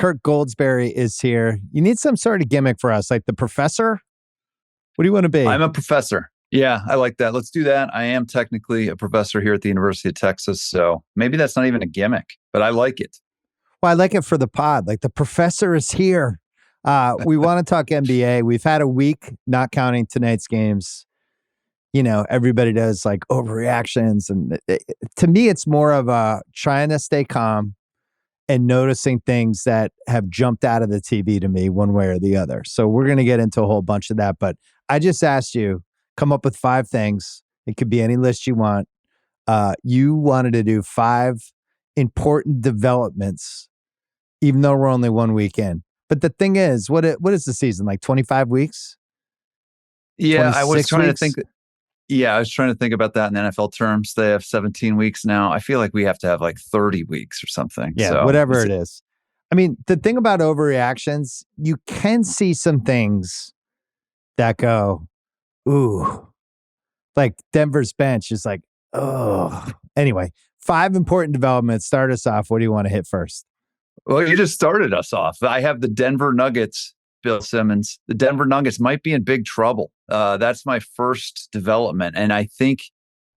Kirk Goldsberry is here. You need some sort of gimmick for us, like the professor? What do you want to be? I'm a professor. Yeah, I like that. Let's do that. I am technically a professor here at the University of Texas, so maybe that's not even a gimmick, but I like it. Well, I like it for the pod. Like the professor is here. We want to talk NBA. We've had a week, not counting tonight's games. You know, everybody does like overreactions. And to me, it's more of a trying to stay calm and noticing things that have jumped out of the TV to me one way or the other. So we're going to get into a whole bunch of that. But I just asked you, come up with 5 things. It could be any list you want. You wanted to do 5 important developments, even though we're only 1 week in. But the thing is, what is the season, like 25 weeks? Yeah, I was trying weeks? to think. Yeah, I was trying to think about that in NFL terms. They have 17 weeks now. I feel like we have to have like 30 weeks or something. Yeah, so, whatever it is. I mean, the thing about overreactions, you can see some things that go, ooh, like Denver's bench is like, oh. Anyway, 5 important developments. Start us off. What do you want to hit first? Well, you just started us off. I have the Denver Nuggets, Bill Simmons. The Denver Nuggets might be in big trouble. That's my first development. And I think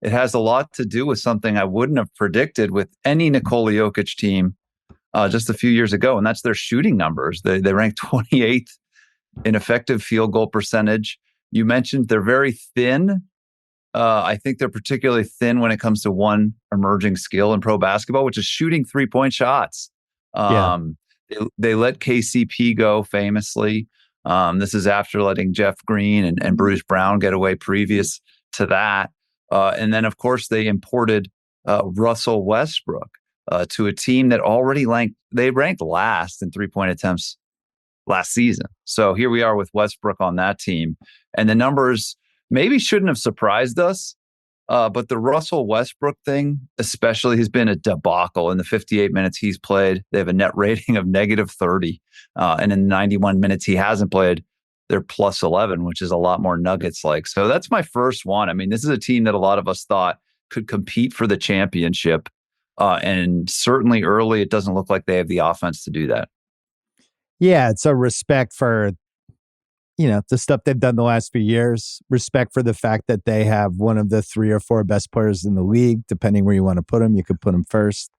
it has a lot to do with something I wouldn't have predicted with any Nikola Jokic team just a few years ago. And that's their shooting numbers. They ranked 28th in effective field goal percentage. You mentioned they're very thin. I think they're particularly thin when it comes to one emerging skill in pro basketball, which is shooting 3-point shots. They let KCP go famously. This is after letting Jeff Green and Bruce Brown get away previous to that. And then, of course, they imported Russell Westbrook to a team that already ranked last in 3-point attempts last season. So here we are with Westbrook on that team. And the numbers maybe shouldn't have surprised us. But the Russell Westbrook thing, especially, has been a debacle. In the 58 minutes he's played, they have a net rating of -30. And in 91 minutes he hasn't played, they're +11, which is a lot more Nuggets-like. So that's my first one. I mean, this is a team that a lot of us thought could compete for the championship. And certainly early, it doesn't look like they have the offense to do that. Yeah, it's a respect for the stuff they've done the last few years, respect for the fact that they have one of the 3 or 4 best players in the league, depending where you want to put them. You could put them first.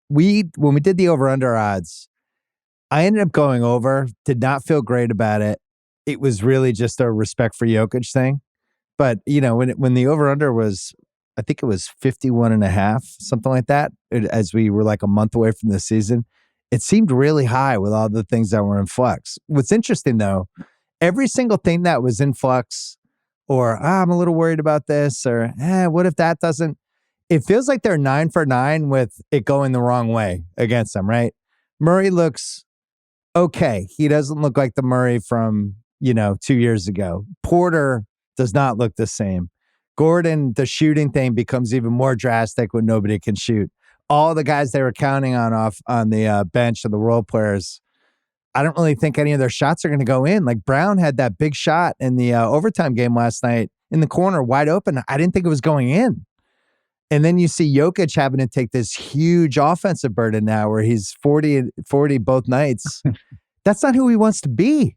When we did the over-under odds, I ended up going over, did not feel great about it. It was really just a respect for Jokic thing. But, when the over-under was, I think it was 51.5, something like that, as we were like a month away from the season, it seemed really high with all the things that were in flux. What's interesting, though, every single thing that was in flux, or I'm a little worried about this, or what if that doesn't? It feels like they're 9 for 9 with it going the wrong way against them, right? Murray looks okay. He doesn't look like the Murray from 2 years ago. Porter does not look the same. Gordon, the shooting thing becomes even more drastic when nobody can shoot. All the guys they were counting on the bench of the role players, I don't really think any of their shots are going to go in. Like Brown had that big shot in the overtime game last night in the corner, wide open. I didn't think it was going in. And then you see Jokic having to take this huge offensive burden now where he's 40 both nights. That's not who he wants to be.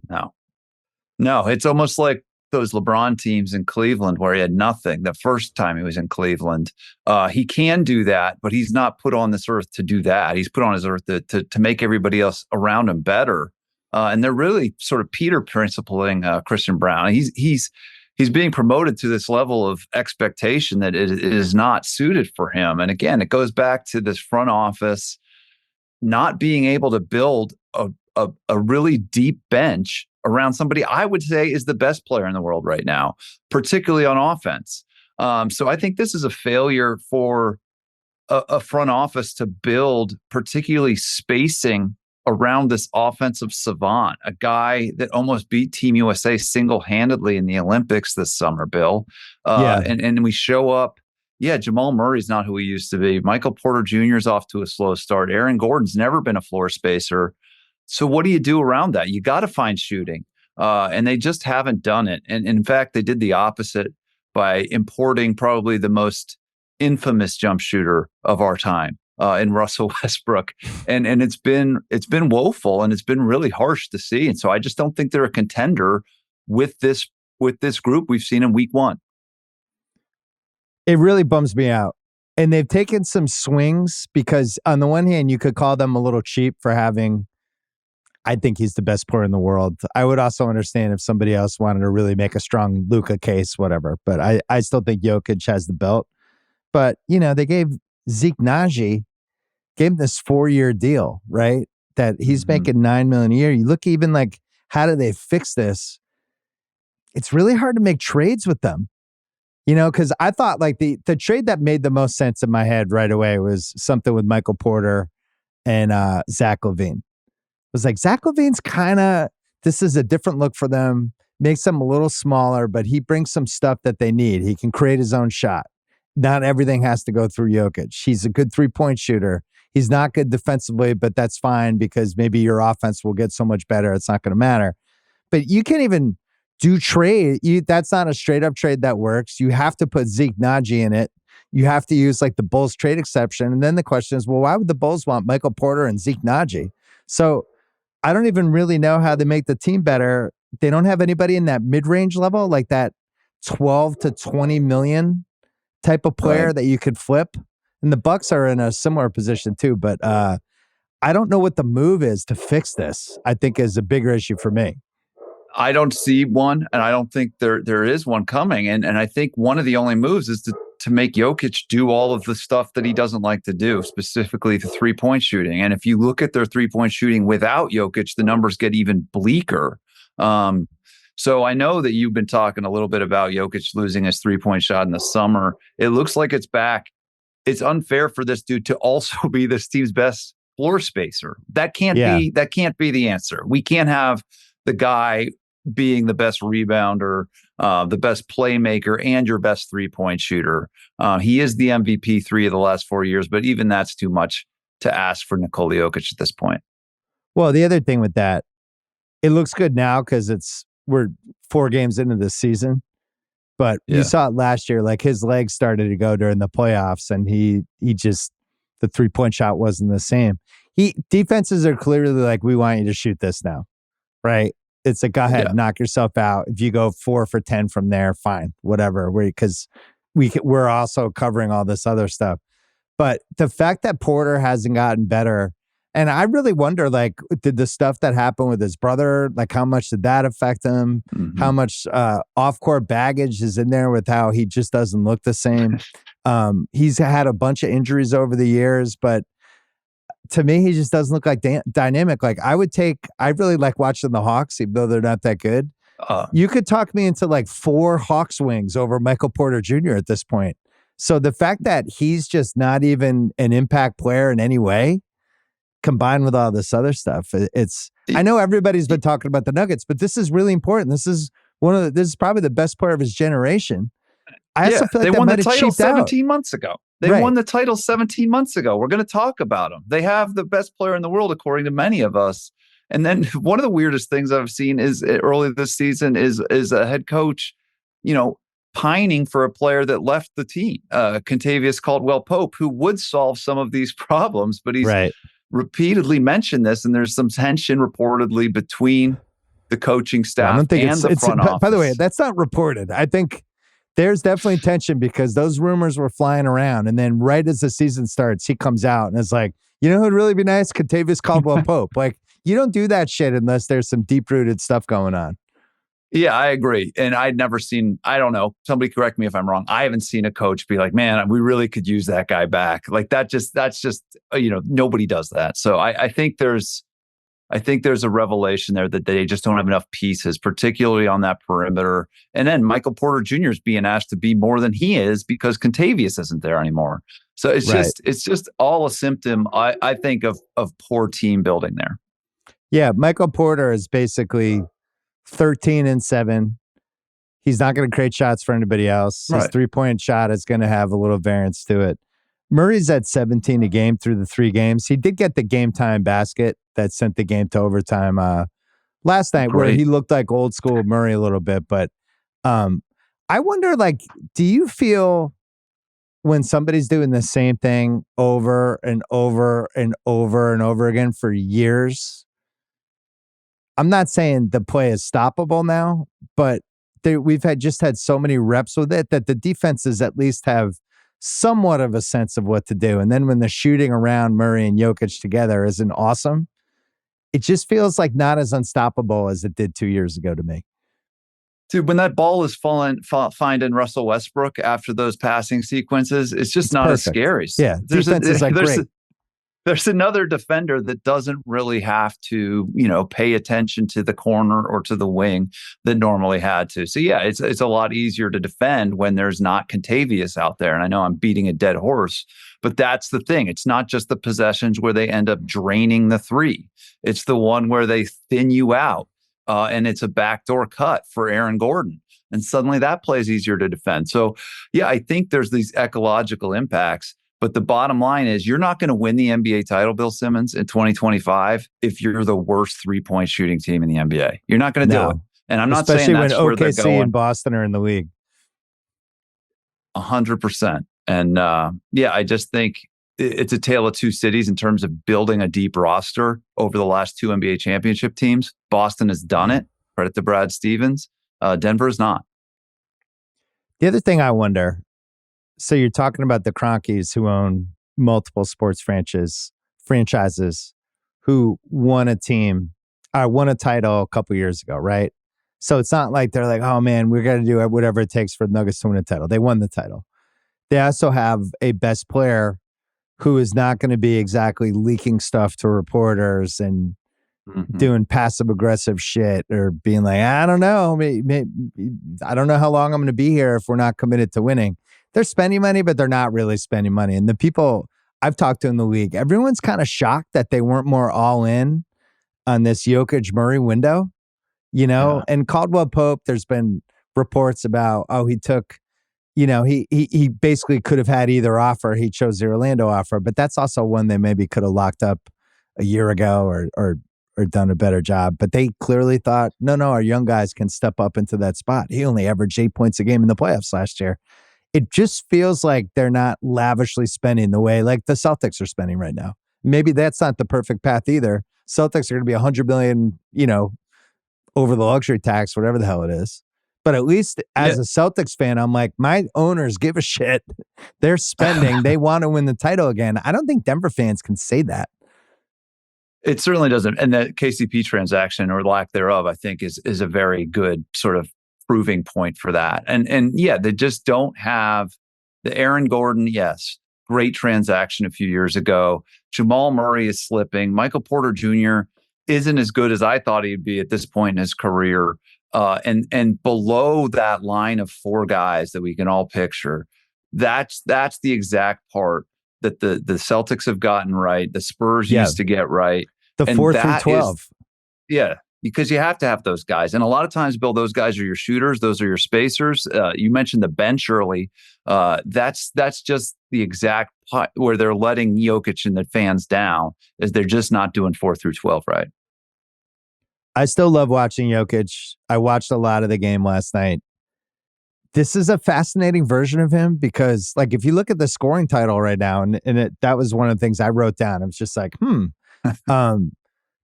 No, it's almost like those LeBron teams in Cleveland where he had nothing the first time he was in Cleveland. He can do that, but he's not put on this earth to do that. He's put on his earth to make everybody else around him better. And they're really sort of Peter principling Christian Brown. He's being promoted to this level of expectation that it is not suited for him. And again, it goes back to this front office not being able to build a really deep bench around somebody I would say is the best player in the world right now, particularly on offense. So I think this is a failure for a front office to build particularly spacing around this offensive savant, a guy that almost beat Team USA single-handedly in the Olympics this summer, Bill. And we show up. Yeah, Jamal Murray's not who he used to be. Michael Porter Jr. is off to a slow start. Aaron Gordon's never been a floor spacer. So what do you do around that? You got to find shooting. And they just haven't done it. And in fact, they did the opposite by importing probably the most infamous jump shooter of our time, in Russell Westbrook, and it's been woeful, and it's been really harsh to see. And so I just don't think they're a contender with this group we've seen in week one. It really bums me out. And they've taken some swings because on the one hand, you could call them a little cheap for having, I think he's the best player in the world. I would also understand if somebody else wanted to really make a strong Luka case, whatever. But I still think Jokic has the belt. But, they gave Zeke Naji, gave him this 4-year deal, right? That he's making $9 million a year. You look even like, how do they fix this? It's really hard to make trades with them. Because I thought like the trade that made the most sense in my head right away was something with Michael Porter and Zach LaVine. It was like, Zach LaVine's this is a different look for them, makes them a little smaller, but he brings some stuff that they need. He can create his own shot. Not everything has to go through Jokic. He's a good 3-point shooter. He's not good defensively, but that's fine because maybe your offense will get so much better. It's not going to matter. But you can't even do trade. That's not a straight up trade that works. You have to put Zeke Naji in it. You have to use like the Bulls trade exception. And then the question is, well, why would the Bulls want Michael Porter and Zeke Naji? So I don't even really know how they make the team better. They don't have anybody in that mid-range level, like that 12 to 20 million type of player that you could flip. And the Bucks are in a similar position too. But I don't know what the move is to fix this, I think is a bigger issue for me. I don't see one, and I don't think there is one coming. And I think one of the only moves is to make Jokic do all of the stuff that he doesn't like to do, specifically the 3-point shooting. And if you look at their 3-point shooting without Jokic, the numbers get even bleaker. So I know that you've been talking a little bit about Jokic losing his 3-point shot in the summer. It looks like it's back. It's unfair for this dude to also be this team's best floor spacer. That can't be the answer. We can't have the guy being the best rebounder, the best playmaker, and your best 3-point shooter. He is the MVP 3 of the last 4 years, but even that's too much to ask for Nikola Jokic at this point. Well, the other thing with that, it looks good now because we're 4 games into the season, but you saw it last year. Like his legs started to go during the playoffs, and he just the 3-point shot wasn't the same. Defenses are clearly like, we want you to shoot this now, right? It's like, go ahead, knock yourself out. If you go 4 for 10 from there, fine, whatever. Because we're also covering all this other stuff. But the fact that Porter hasn't gotten better, and I really wonder, like, did the stuff that happened with his brother, like, how much did that affect him? How much off-court baggage is in there with how he just doesn't look the same? He's had a bunch of injuries over the years, but to me, he just doesn't look like dynamic. Like I really like watching the Hawks, even though they're not that good. You could talk me into like 4 Hawks wings over Michael Porter Jr. at this point. So the fact that he's just not even an impact player in any way, combined with all this other stuff, I know everybody's been talking about the Nuggets, but this is really important. This is probably the best player of his generation. I also feel like they won the title 17 months ago. They won the title 17 months ago. We're going to talk about them. They have the best player in the world, according to many of us. And then one of the weirdest things I've seen is early this season is a head coach, pining for a player that left the team, Kentavious Caldwell-Pope, who would solve some of these problems, but he's repeatedly mentioned this, and there's some tension reportedly between the coaching staff and the front office. By the way, that's not reported. I think there's definitely tension because those rumors were flying around. And then right as the season starts, he comes out and is like, who'd really be nice? Kentavious Caldwell-Pope. Like, you don't do that shit unless there's some deep-rooted stuff going on. Yeah, I agree. And I'd never seen, I don't know, somebody correct me if I'm wrong. I haven't seen a coach be like, man, we really could use that guy back. Like that's just, nobody does that. So I think there's a revelation there that they just don't have enough pieces, particularly on that perimeter. And then Michael Porter Jr. is being asked to be more than he is because Kentavious isn't there anymore. So it's just all a symptom, I think, of poor team building there. Yeah, Michael Porter is basically 13-7. He's not going to create shots for anybody else. His 3-point shot is going to have a little variance to it. Murray's at 17 a game through the 3 games. He did get the game time basket that sent the game to overtime last night, where he looked like old school Murray a little bit. But I wonder, like, do you feel when somebody's doing the same thing over and over and over and over again for years, I'm not saying the play is stoppable now, but we've had so many reps with it that the defenses at least have somewhat of a sense of what to do. And then when the shooting around Murray and Jokic together isn't awesome, it just feels like not as unstoppable as it did 2 years ago to me. Dude, when that ball is finding Russell Westbrook after those passing sequences, it's just not perfect. as scary. Yeah, defense is like great. There's another defender that doesn't really have to, pay attention to the corner or to the wing that normally had to. So yeah, it's a lot easier to defend when there's not Contavious out there. And I know I'm beating a dead horse, but that's the thing. It's not just the possessions where they end up draining the three. It's the one where they thin you out. And it's a backdoor cut for Aaron Gordon. And suddenly that play is easier to defend. So, yeah, I think there's these ecological impacts. But the bottom line is you're not going to win the NBA title, Bill Simmons, in 2025 if you're the worst three-point shooting team in the NBA. You're not going to do it. And I'm not saying that's where they're going. Especially when OKC and Boston are in the league. 100%. And, I just think it's a tale of two cities in terms of building a deep roster over the last two NBA championship teams. Boston has done it. Credit to Brad Stevens. Denver is not. The other thing I wonder, so you're talking about the Cronkies who own multiple sports franchises who won a title a couple years ago, right? So it's not like they're like, oh man, we're going to do whatever it takes for the Nuggets to win a title. They won the title. They also have a best player who is not going to be exactly leaking stuff to reporters and doing passive aggressive shit or being like, I don't know, I don't know how long I'm going to be here if we're not committed to winning. They're spending money, but they're not really spending money. And the people I've talked to in the league, everyone's kind of shocked that they weren't more all in on this Jokic Murray window, and Caldwell Pope, there's been reports about, he took, he basically could have had either offer. He chose the Orlando offer, but that's also one they maybe could have locked up a year ago or done a better job. But they clearly thought, no, our young guys can step up into that spot. He only averaged 8 points a game in the playoffs last year. It just feels like they're not lavishly spending the way like the Celtics are spending right now. Maybe that's not the perfect path either. Celtics are going to be $100 million, over the luxury tax, whatever the hell it is. But at least as a Celtics fan, I'm like, my owners give a shit. They're spending. They want to win the title again. I don't think Denver fans can say that. It certainly doesn't. And the KCP transaction or lack thereof, I think is a very good sort of proving point for that. And they just don't have the Aaron Gordon. Yes. Great transaction a few years ago. Jamal Murray is slipping. Michael Porter Jr. isn't as good as I thought he'd be at this point in his career. And below that line of four guys that we can all picture, that's the exact part that the Celtics have gotten right. The Spurs used to get right. The 4 through 12. Because you have to have those guys. And a lot of times, Bill, those guys are your shooters. Those are your spacers. You mentioned the bench early. That's just the exact where they're letting Jokic and the fans down, is they're just not doing 4 through 12 right. I still love watching Jokic. I watched a lot of the game last night. This is a fascinating version of him because, like, if you look at the scoring title right now, that was one of the things I wrote down. I was just like,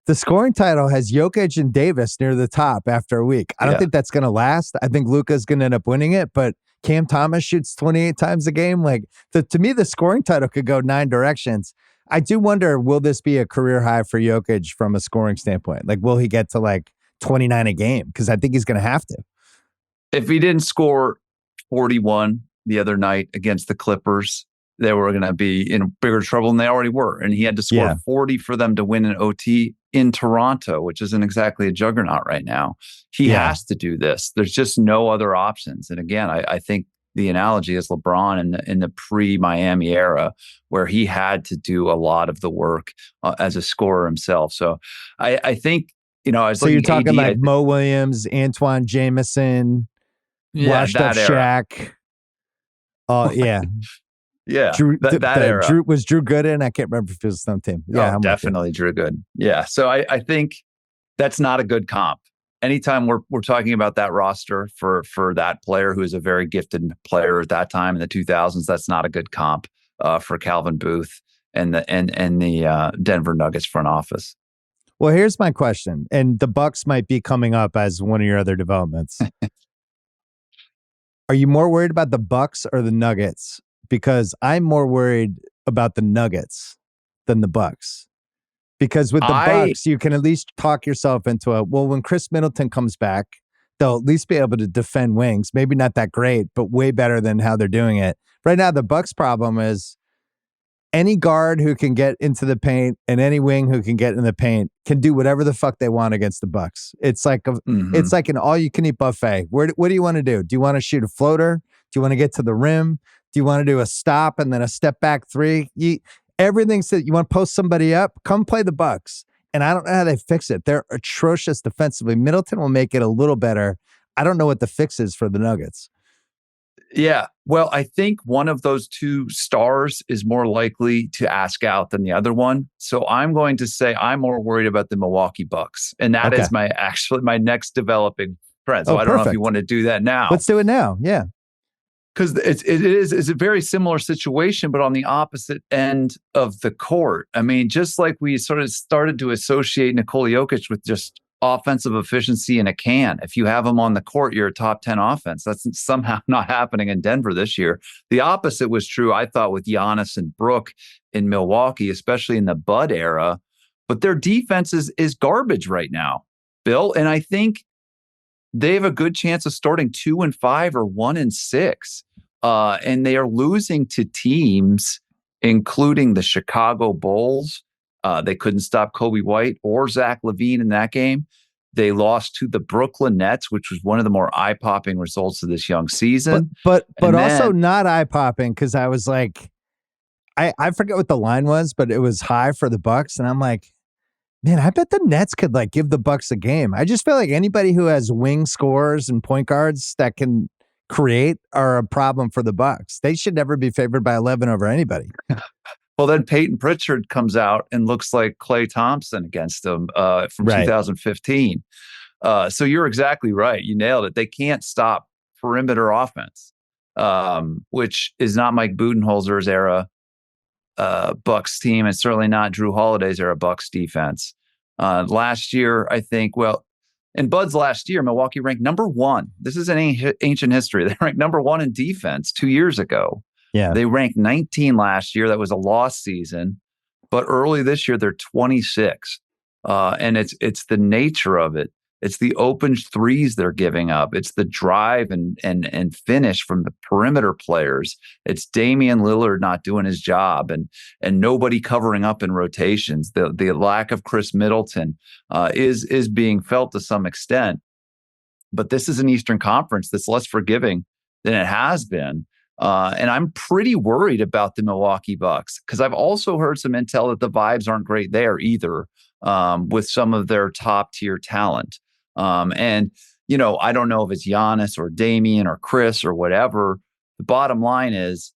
the scoring title has Jokic and Davis near the top after a week. I don't think that's going to last. I think Luka's going to end up winning it, but Cam Thomas shoots 28 times a game. Like, to me, the scoring title could go 9 directions. I do wonder, will this be a career high for Jokic from a scoring standpoint? Like, will he get to like 29 a game? Because I think he's going to have to. If he didn't score 41 the other night against the Clippers, they were going to be in bigger trouble than they already were. And he had to score 40 for them to win an OT in Toronto, which isn't exactly a juggernaut right now. He has to do this. There's just no other options. And again, I think the analogy is LeBron in the pre-Miami era, where he had to do a lot of the work as a scorer himself. So I think, so you're talking AD, like Mo Williams, Antoine Jameson, washed up Shaq. Oh, yeah. Yeah, Drew, that era. Was Drew Gooden? I can't remember if it was some team. Yeah, definitely Drew Gooden. Yeah, so I think that's not a good comp. anytime we're talking about that roster for that player who is a very gifted player at that time in the 2000s, that's not a good comp for Calvin Booth and the Denver Nuggets front office. Well, here's my question, and the Bucks might be coming up as one of your other developments. Are you more worried about the Bucks or the Nuggets? Because I'm more worried about the Nuggets than the Bucks. Because with the Bucks, you can at least talk yourself into when Chris Middleton comes back, they'll at least be able to defend wings. Maybe not that great, but way better than how they're doing it. Right now, the Bucks' problem is any guard who can get into the paint and any wing who can get in the paint can do whatever the fuck they want against the Bucks. It's like it's like an all-you-can-eat buffet. What do you want to do? Do you want to shoot a floater? Do you want to get to the rim? Do you want to do a stop and then a step back three? Everything said you want to post somebody up. Come play the Bucks. And I don't know how they fix it. They're atrocious defensively. Middleton will make it a little better. I don't know what the fix is for the Nuggets. Yeah. Well, I think one of those two stars is more likely to ask out than the other one. So I'm going to say I'm more worried about the Milwaukee Bucks. And that is my next developing trend. So I don't know if you want to do that now. Let's do it now. Yeah. Because it's a very similar situation, but on the opposite end of the court. I mean, just like we sort of started to associate Nikola Jokic with just offensive efficiency in a can. If you have him on the court, you're a top 10 offense. That's somehow not happening in Denver this year. The opposite was true, I thought, with Giannis and Brook in Milwaukee, especially in the Bud era. But their defense is garbage right now, Bill. And I think they have a good chance of starting 2-5 or 1-6. And they are losing to teams, including the Chicago Bulls. They couldn't stop Kobe White or Zach LaVine in that game. They lost to the Brooklyn Nets, which was one of the more eye-popping results of this young season. But also not eye-popping, because I was like, I forget what the line was, but it was high for the Bucks. And I'm like, man, I bet the Nets could like give the Bucks a game. I just feel like anybody who has wing scorers and point guards that can create are a problem for the Bucks. They should never be favored by 11 over anybody. Well, then Peyton Pritchard comes out and looks like Klay Thompson against them from 2015. So you're exactly right. You nailed it. They can't stop perimeter offense, which is not Mike Budenholzer's era Bucks team, and certainly not Drew Holiday's era Bucks defense. Last year, I think, in Bud's last year, Milwaukee ranked number 1. This is an ancient history. They ranked number 1 in defense 2 years ago. Yeah. They ranked 19 last year. That was a lost season. But early this year, they're 26. And it's the nature of it. It's the open threes they're giving up. It's the drive and finish from the perimeter players. It's Damian Lillard not doing his job and nobody covering up in rotations. The lack of Chris Middleton is being felt to some extent. But this is an Eastern Conference that's less forgiving than it has been. And I'm pretty worried about the Milwaukee Bucks, because I've also heard some intel that the vibes aren't great there either, with some of their top tier talent. And, I don't know if it's Giannis or Damian or Chris or whatever. The bottom line is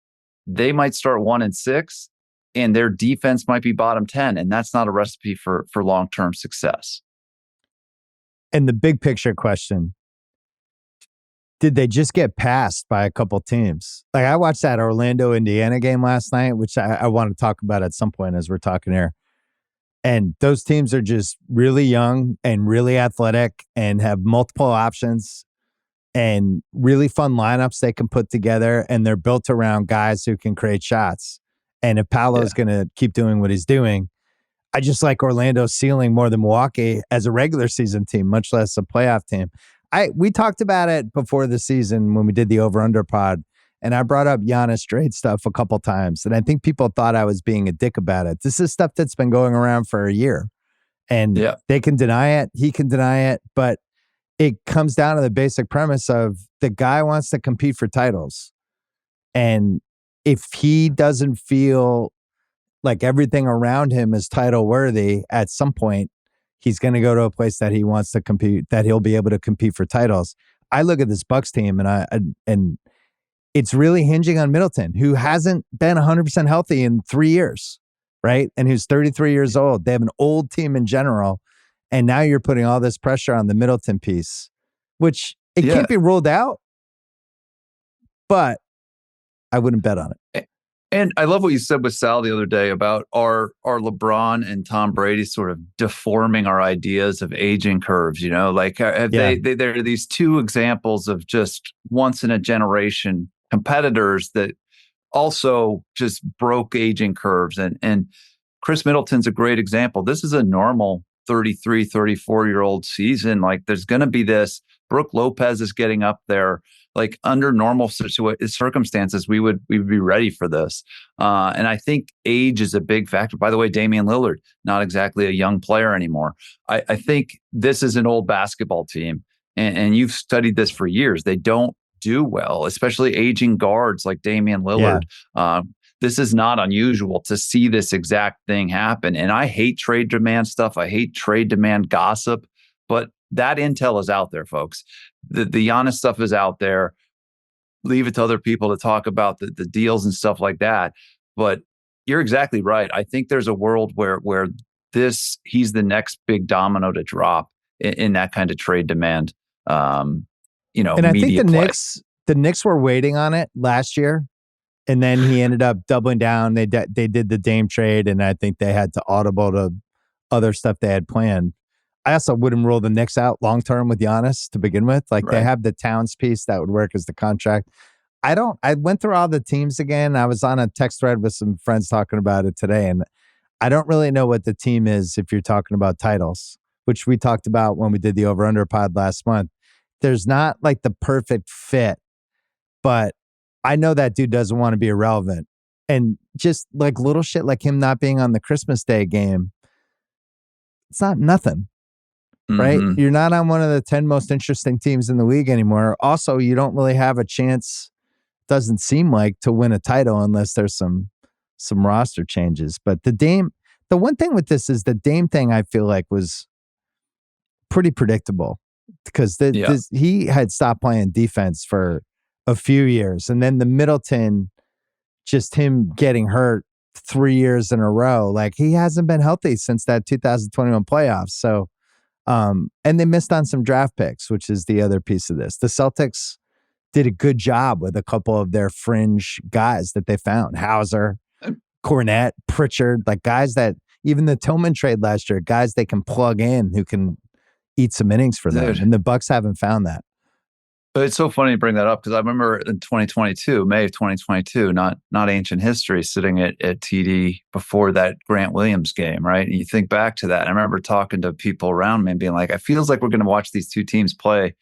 they might start 1-6 and their defense might be bottom 10. And that's not a recipe for long-term success. And the big picture question, did they just get passed by a couple teams? Like, I watched that Orlando-Indiana game last night, which I want to talk about at some point as we're talking here. And those teams are just really young and really athletic and have multiple options and really fun lineups they can put together. And they're built around guys who can create shots. And if Paolo's going to keep doing what he's doing, I just like Orlando's ceiling more than Milwaukee as a regular season team, much less a playoff team. We talked about it before the season when we did the over-under pod, and I brought up Giannis trade stuff a couple times, and I think people thought I was being a dick about it. This is stuff that's been going around for a year, and they can deny it, he can deny it, but it comes down to the basic premise of the guy wants to compete for titles, and if he doesn't feel like everything around him is title worthy at some point, he's going to go to a place that he wants to compete, that he'll be able to compete for titles. I look at this Bucks team and it's really hinging on Middleton, who hasn't been 100% healthy in 3 years, right? And who's 33 years old. They have an old team in general. And now you're putting all this pressure on the Middleton piece, which it can't be ruled out, but I wouldn't bet on it. And I love what you said with Sal the other day about our LeBron and Tom Brady sort of deforming our ideas of aging curves. Like they're these two examples of just once in a generation competitors that also just broke aging curves. And Chris Middleton's a great example. This is a normal 33, 34-year-old season. Like there's going to be this. Brooke Lopez is getting up there. Like under normal circumstances, we would be ready for this. And I think age is a big factor. By the way, Damian Lillard, not exactly a young player anymore. I think this is an old basketball team. And you've studied this for years. They don't do well, especially aging guards like Damian Lillard. Yeah. This is not unusual to see this exact thing happen. And I hate trade demand stuff. I hate trade demand gossip. But that intel is out there, folks. The Giannis stuff is out there. Leave it to other people to talk about the deals and stuff like that. But you're exactly right. I think there's a world where he's the next big domino to drop in that kind of trade demand. And I think the Knicks were waiting on it last year, and then he ended up doubling down. They did the Dame trade, and I think they had to audible to other stuff they had planned. I also wouldn't rule the Knicks out long term with Giannis to begin with. Like They have the Towns piece that would work as the contract. I went through all the teams again. I was on a text thread with some friends talking about it today, and I don't really know what the team is if you're talking about titles, which we talked about when we did the Over Under pod last month. There's not like the perfect fit, but I know that dude doesn't want to be irrelevant. And just like little shit like him not being on the Christmas Day game, it's not nothing. Right? Mm-hmm. You're not on one of the 10 most interesting teams in the league anymore. Also, you don't really have a chance, doesn't seem like, to win a title unless there's some roster changes. But the one thing with this is the Dame thing I feel like was pretty predictable because he had stopped playing defense for a few years. And then the Middleton, just him getting hurt 3 years in a row, like he hasn't been healthy since that 2021 playoffs. So, and they missed on some draft picks, which is the other piece of this. The Celtics did a good job with a couple of their fringe guys that they found. Hauser, Cornette, Pritchard, like guys that even the Tillman trade last year, guys they can plug in who can eat some innings for them. And the Bucks haven't found that. It's so funny to bring that up because I remember in 2022, May of 2022, not ancient history, sitting at TD before that Grant Williams game, right? And you think back to that. And I remember talking to people around me and being like, it feels like we're going to watch these two teams play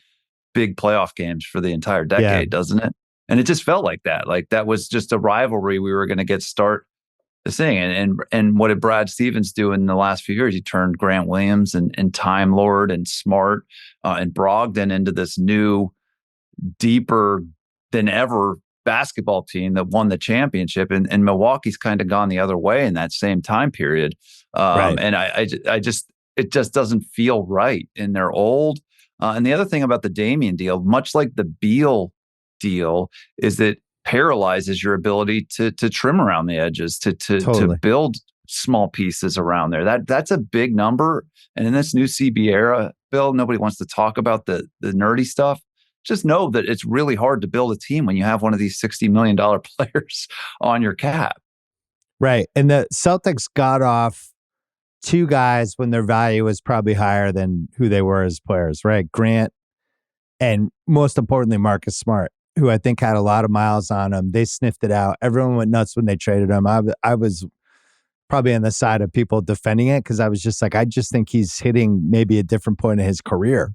big playoff games for the entire decade, doesn't it? And it just felt like that. Like that was just a rivalry we were going to get start this thing. And what did Brad Stevens do in the last few years? He turned Grant Williams and Time Lord and Smart and Brogdon into this new, deeper than ever basketball team that won the championship, and Milwaukee's kind of gone the other way in that same time period. And it just doesn't feel right, and they're old. And the other thing about the Damian deal, much like the Beal deal, is that paralyzes your ability to trim around the edges, to build small pieces around there. That's a big number. And in this new CB era, Bill, nobody wants to talk about the nerdy stuff. Just know that it's really hard to build a team when you have one of these $60 million players on your cap. Right. And the Celtics got off two guys when their value was probably higher than who they were as players, right? Grant and most importantly, Marcus Smart, who I think had a lot of miles on him. They sniffed it out. Everyone went nuts when they traded him. I was probably on the side of people defending it because I was just like, I just think he's hitting maybe a different point in his career.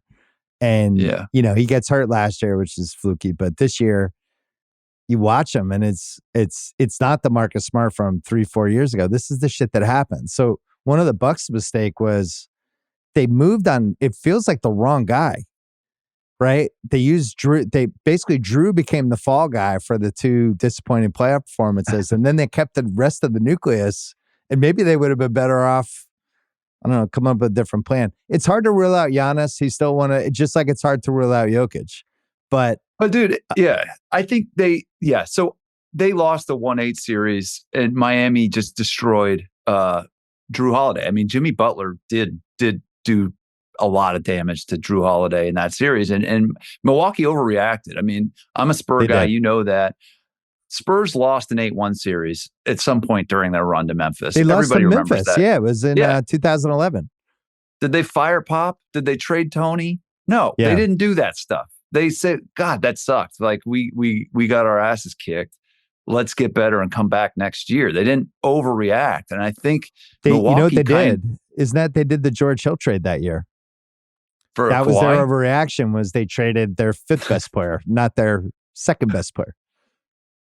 And, he gets hurt last year, which is fluky. But this year, you watch him and it's not the Marcus Smart from 3-4 years ago. This is the shit that happened. So one of the Bucks' mistake was they moved on, it feels like the wrong guy, right? They used Drew. Drew became the fall guy for the two disappointing playoff performances. And then they kept the rest of the nucleus. And maybe they would have been better off, I don't know, come up with a different plan. It's hard to rule out Giannis. He still just like it's hard to rule out Jokic. But dude, I think so they lost the 1-8 series and Miami just destroyed Drew Holiday. I mean, Jimmy Butler did do a lot of damage to Drew Holiday in that series. And Milwaukee overreacted. I mean, I'm a Spur guy. You know that. Spurs lost an 8-1 series at some point during their run to Memphis. They lost to remembers Memphis. that. Yeah, it was in 2011. Did they fire Pop? Did they trade Tony? No, they didn't do that stuff. They said, God, that sucked. Like we got our asses kicked. Let's get better and come back next year. They didn't overreact. And I think Milwaukee, you know what they did? Isn't that they did the George Hill trade that year? That was their overreaction, was they traded their 5th best player, not their 2nd best player.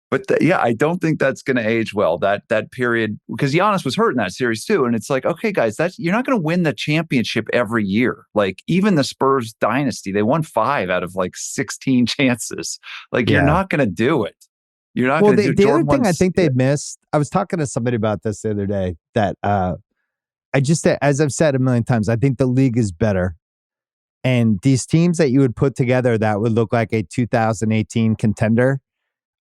But I don't think that's going to age well, that period, because Giannis was hurt in that series too. And it's like, okay, guys, you're not going to win the championship every year. Like even the Spurs dynasty, they won 5 out of like 16 chances. Like you're not going to do it. You're not going to do it. The other thing I think they missed, I was talking to somebody about this the other day, that as I've said a million times, I think the league is better. And these teams that you would put together that would look like a 2018 contender,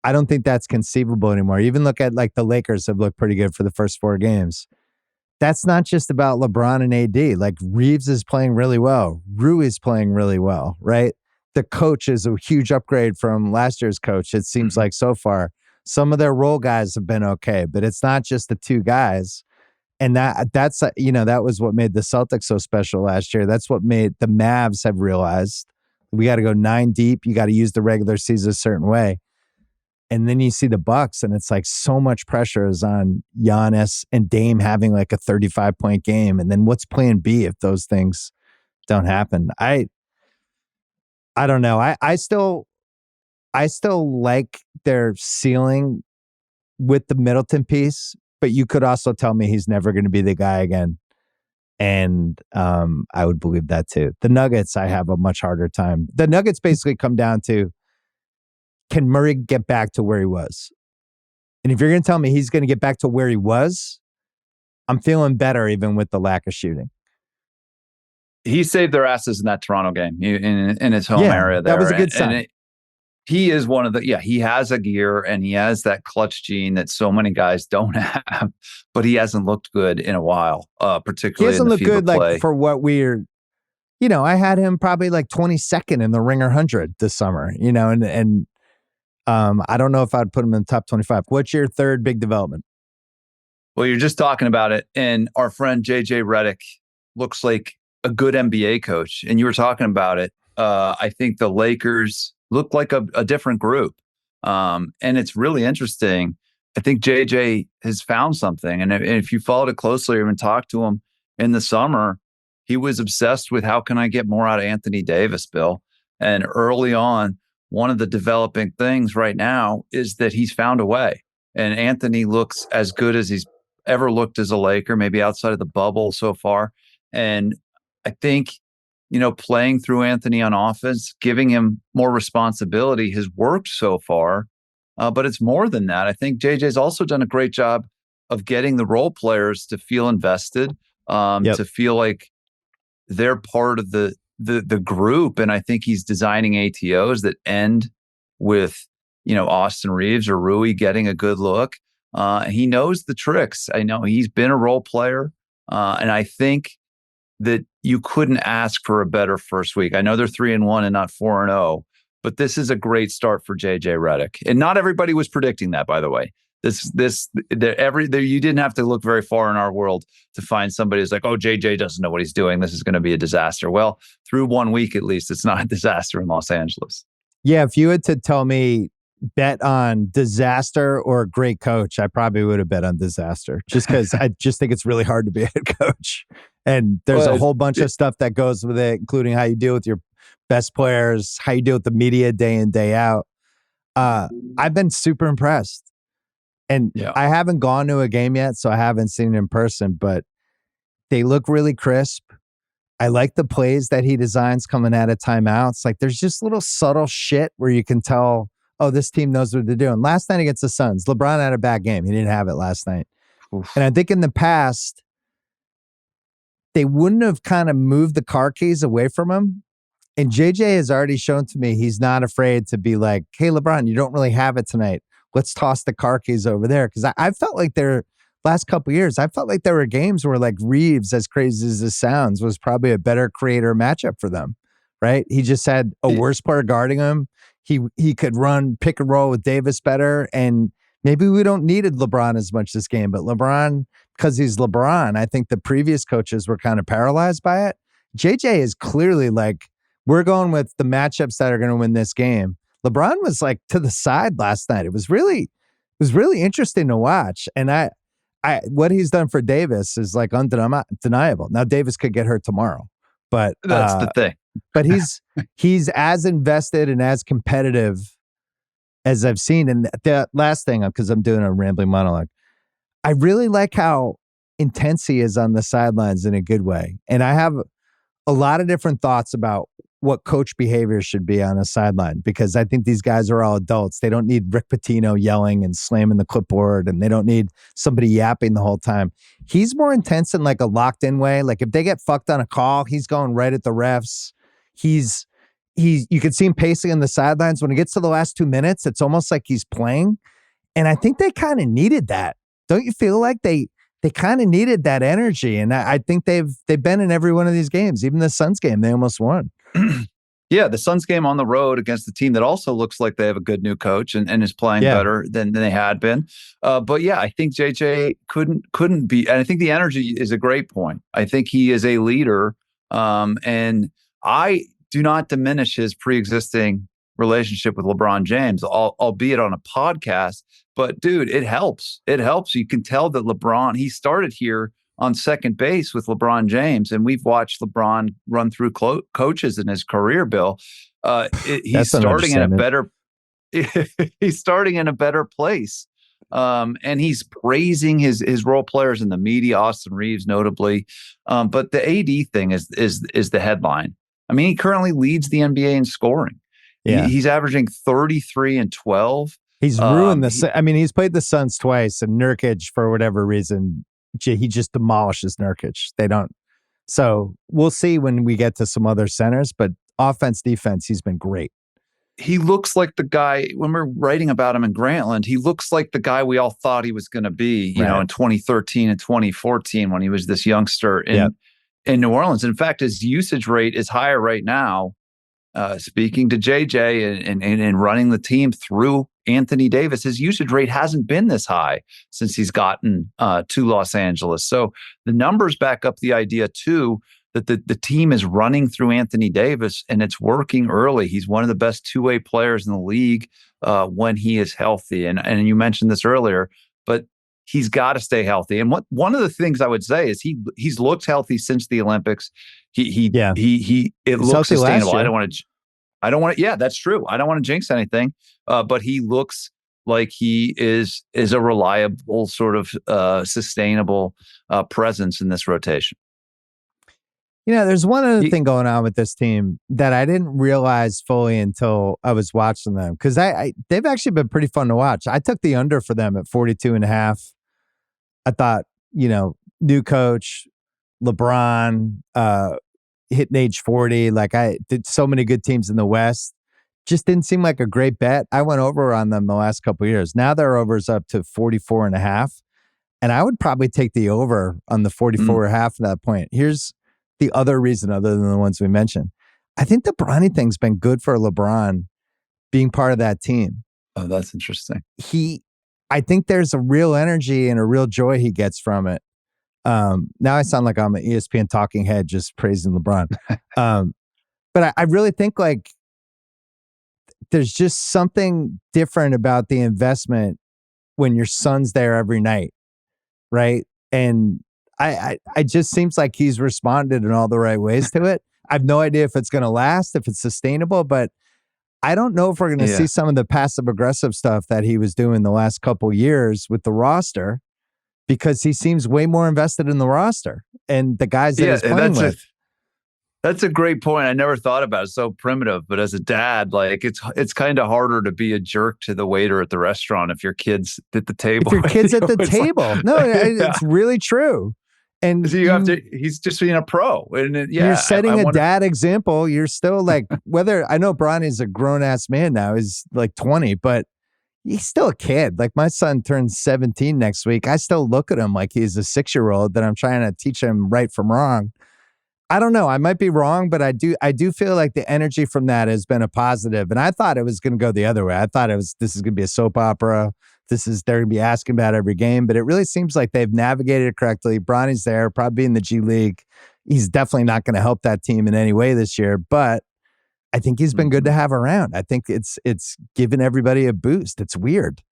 I don't think that's conceivable anymore. Even look at like the Lakers have looked pretty good for the first 4 games. That's not just about LeBron and AD. Like Reeves is playing really well. Rui is playing really well, right? The coach is a huge upgrade from last year's coach, it seems like so far. Some of their role guys have been okay, but it's not just the 2 guys. And that's that was what made the Celtics so special last year. That's what made the Mavs have realized we got to go 9 deep. You got to use the regular season a certain way. And then you see the Bucks, and it's like so much pressure is on Giannis and Dame having like a 35-point game. And then what's plan B if those things don't happen? I don't know. I still like their ceiling with the Middleton piece, but you could also tell me he's never going to be the guy again. And I would believe that too. The Nuggets, I have a much harder time. The Nuggets basically come down to, can Murray get back to where he was? And if you're going to tell me he's going to get back to where he was, I'm feeling better even with the lack of shooting. He saved their asses in that Toronto game in his home area there. That was a good sign. And he is one of the, he has a gear and he has that clutch gene that so many guys don't have, but he hasn't looked good in a while, particularly in the FIBA good play. Like for what we're, I had him probably like 22nd in the Ringer 100 this summer, and I don't know if I'd put him in the top 25. What's your 3rd big development? Well, you're just talking about it. And our friend JJ Redick looks like a good NBA coach. And you were talking about it. I think the Lakers look like a different group. And it's really interesting. I think JJ has found something. And if you followed it closely or even talked to him in the summer, he was obsessed with how can I get more out of Anthony Davis, Bill? And early on, one of the developing things right now is that he's found a way. And Anthony looks as good as he's ever looked as a Laker, maybe outside of the bubble so far. And I think, playing through Anthony on offense, giving him more responsibility has worked so far. But it's more than that. I think JJ's also done a great job of getting the role players to feel invested, to feel like they're part of the group. And I think he's designing ATOs that end with, Austin Reeves or Rui getting a good look. He knows the tricks. I know he's been a role player. And I think that you couldn't ask for a better first week. I know they're 3-1 and not 4-0, but this is a great start for JJ Redick. And not everybody was predicting that, by the way. You didn't have to look very far in our world to find somebody who's like, oh, JJ doesn't know what he's doing. This is going to be a disaster. Well, through 1 week, at least, it's not a disaster in Los Angeles. Yeah. If you had to tell me bet on disaster or a great coach, I probably would have bet on disaster just because I just think it's really hard to be a head coach. And there's a whole bunch of stuff that goes with it, including how you deal with your best players, how you deal with the media day in, day out. I've been super impressed. And I haven't gone to a game yet, so I haven't seen it in person, but they look really crisp. I like the plays that he designs coming out of timeouts. Like there's just little subtle shit where you can tell, oh, this team knows what they're doing. Last night against the Suns, LeBron had a bad game. He didn't have it last night. Oof. And I think in the past, they wouldn't have kind of moved the car keys away from him. And JJ has already shown to me he's not afraid to be like, hey, LeBron, you don't really have it tonight. Let's toss the car keys over there. Because I felt like they're last couple of years, I felt like there were games where like Reeves, as crazy as this sounds, was probably a better creator matchup for them, right? He just had a worse player guarding him. He could run pick and roll with Davis better, and maybe we don't needed LeBron as much this game, but LeBron, because he's LeBron, I think the previous coaches were kind of paralyzed by it. JJ is clearly like, we're going with the matchups that are going to win this game. LeBron was like to the side last night. It was really interesting to watch. And I what he's done for Davis is like undeniable. Now Davis could get hurt tomorrow, but that's the thing. But he's as invested and as competitive as I've seen. And the last thing, because I'm doing a rambling monologue, I really like how intense he is on the sidelines in a good way. And I have a lot of different thoughts about what coach behavior should be on a sideline, because I think these guys are all adults. They don't need Rick Pitino yelling and slamming the clipboard, and they don't need somebody yapping the whole time. He's more intense in like a locked in way. Like if they get fucked on a call, he's going right at the refs. You can see him pacing on the sidelines. When it gets to the last 2 minutes, it's almost like he's playing. And I think they kind of needed that. Don't you feel like they kind of needed that energy? And I think they've been in every one of these games. Even the Suns game, they almost won. Yeah, the Suns game on the road against the team that also looks like they have a good new coach and is playing better than they had been. But yeah, I think JJ couldn't be. And I think the energy is a great point. I think he is a leader. And I do not diminish his pre-existing relationship with LeBron James, albeit on a podcast. But dude, it helps. It helps. You can tell that LeBron, he started here on second base with LeBron James, and we've watched LeBron run through coaches in his career, Bill. He's starting in a better he's starting in a better place. And he's praising his role players in the media, Austin Reeves notably. But the AD thing is the headline. I mean, he currently leads the NBA in scoring. Yeah. He's averaging 33 and 12. He's ruined he's played the Suns twice, and Nurkic, for whatever reason, he just demolishes Nurkic. They don't. So we'll see when we get to some other centers, but offense, defense, he's been great. He looks like the guy, when we're writing about him in Grantland, he looks like the guy we all thought he was going to be, you know, in 2013 and 2014 when he was this youngster in New Orleans. In fact, his usage rate is higher right now, speaking to JJ and running the team through Anthony Davis. His usage rate hasn't been this high since he's gotten to Los Angeles. So the numbers back up the idea, too, that the team is running through Anthony Davis, and it's working early. He's one of the best two-way players in the league when he is healthy. And you mentioned this earlier, but he's got to stay healthy. And one of the things I would say is he's looked healthy since the Olympics. It looks sustainable. I don't want to. Yeah, that's true. I don't want to jinx anything, but he looks like he is a reliable sort of sustainable presence in this rotation. You know, there's one other thing going on with this team that I didn't realize fully until I was watching them, because they've actually been pretty fun to watch. I took the under for them at 42.5. I thought, you know, new coach, LeBron, hitting age 40. Like, I did so many good teams in the West. Just didn't seem like a great bet. I went over on them the last couple of years. Now their over's up to 44.5. And I would probably take the over on the 44.5 at that point. Here's the other reason, other than the ones we mentioned. I think the Bronny thing's been good for LeBron being part of that team. Oh, that's interesting. I think there's a real energy and a real joy he gets from it. Now I sound like I'm an ESPN talking head just praising LeBron. But I really think like there's just something different about the investment when your son's there every night, right? And I just seems like he's responded in all the right ways to it. I have no idea if it's going to last, if it's sustainable, but I don't know if we're going to see some of the passive aggressive stuff that he was doing the last couple years with the roster, because he seems way more invested in the roster and the guys that he's playing with. That's a great point. I never thought about it. It's so primitive, but as a dad, like it's kind of harder to be a jerk to the waiter at the restaurant if your kid's at the table. If your kid's at the table. Like, no, it's really true. And so he's just being a pro. And you're setting a dad example. You're still like, I know Bronny's a grown ass man now, he's like 20, but he's still a kid. Like my son turns 17 next week. I still look at him like he's a 6-year-old that I'm trying to teach him right from wrong. I don't know. I might be wrong, but I do feel like the energy from that has been a positive. And I thought it was going to go the other way. I thought this is going to be a soap opera. They're going to be asking about every game, but it really seems like they've navigated it correctly. Bronny's there, probably in the G League. He's definitely not going to help that team in any way this year, but I think he's been good to have around. I think it's given everybody a boost. It's weird.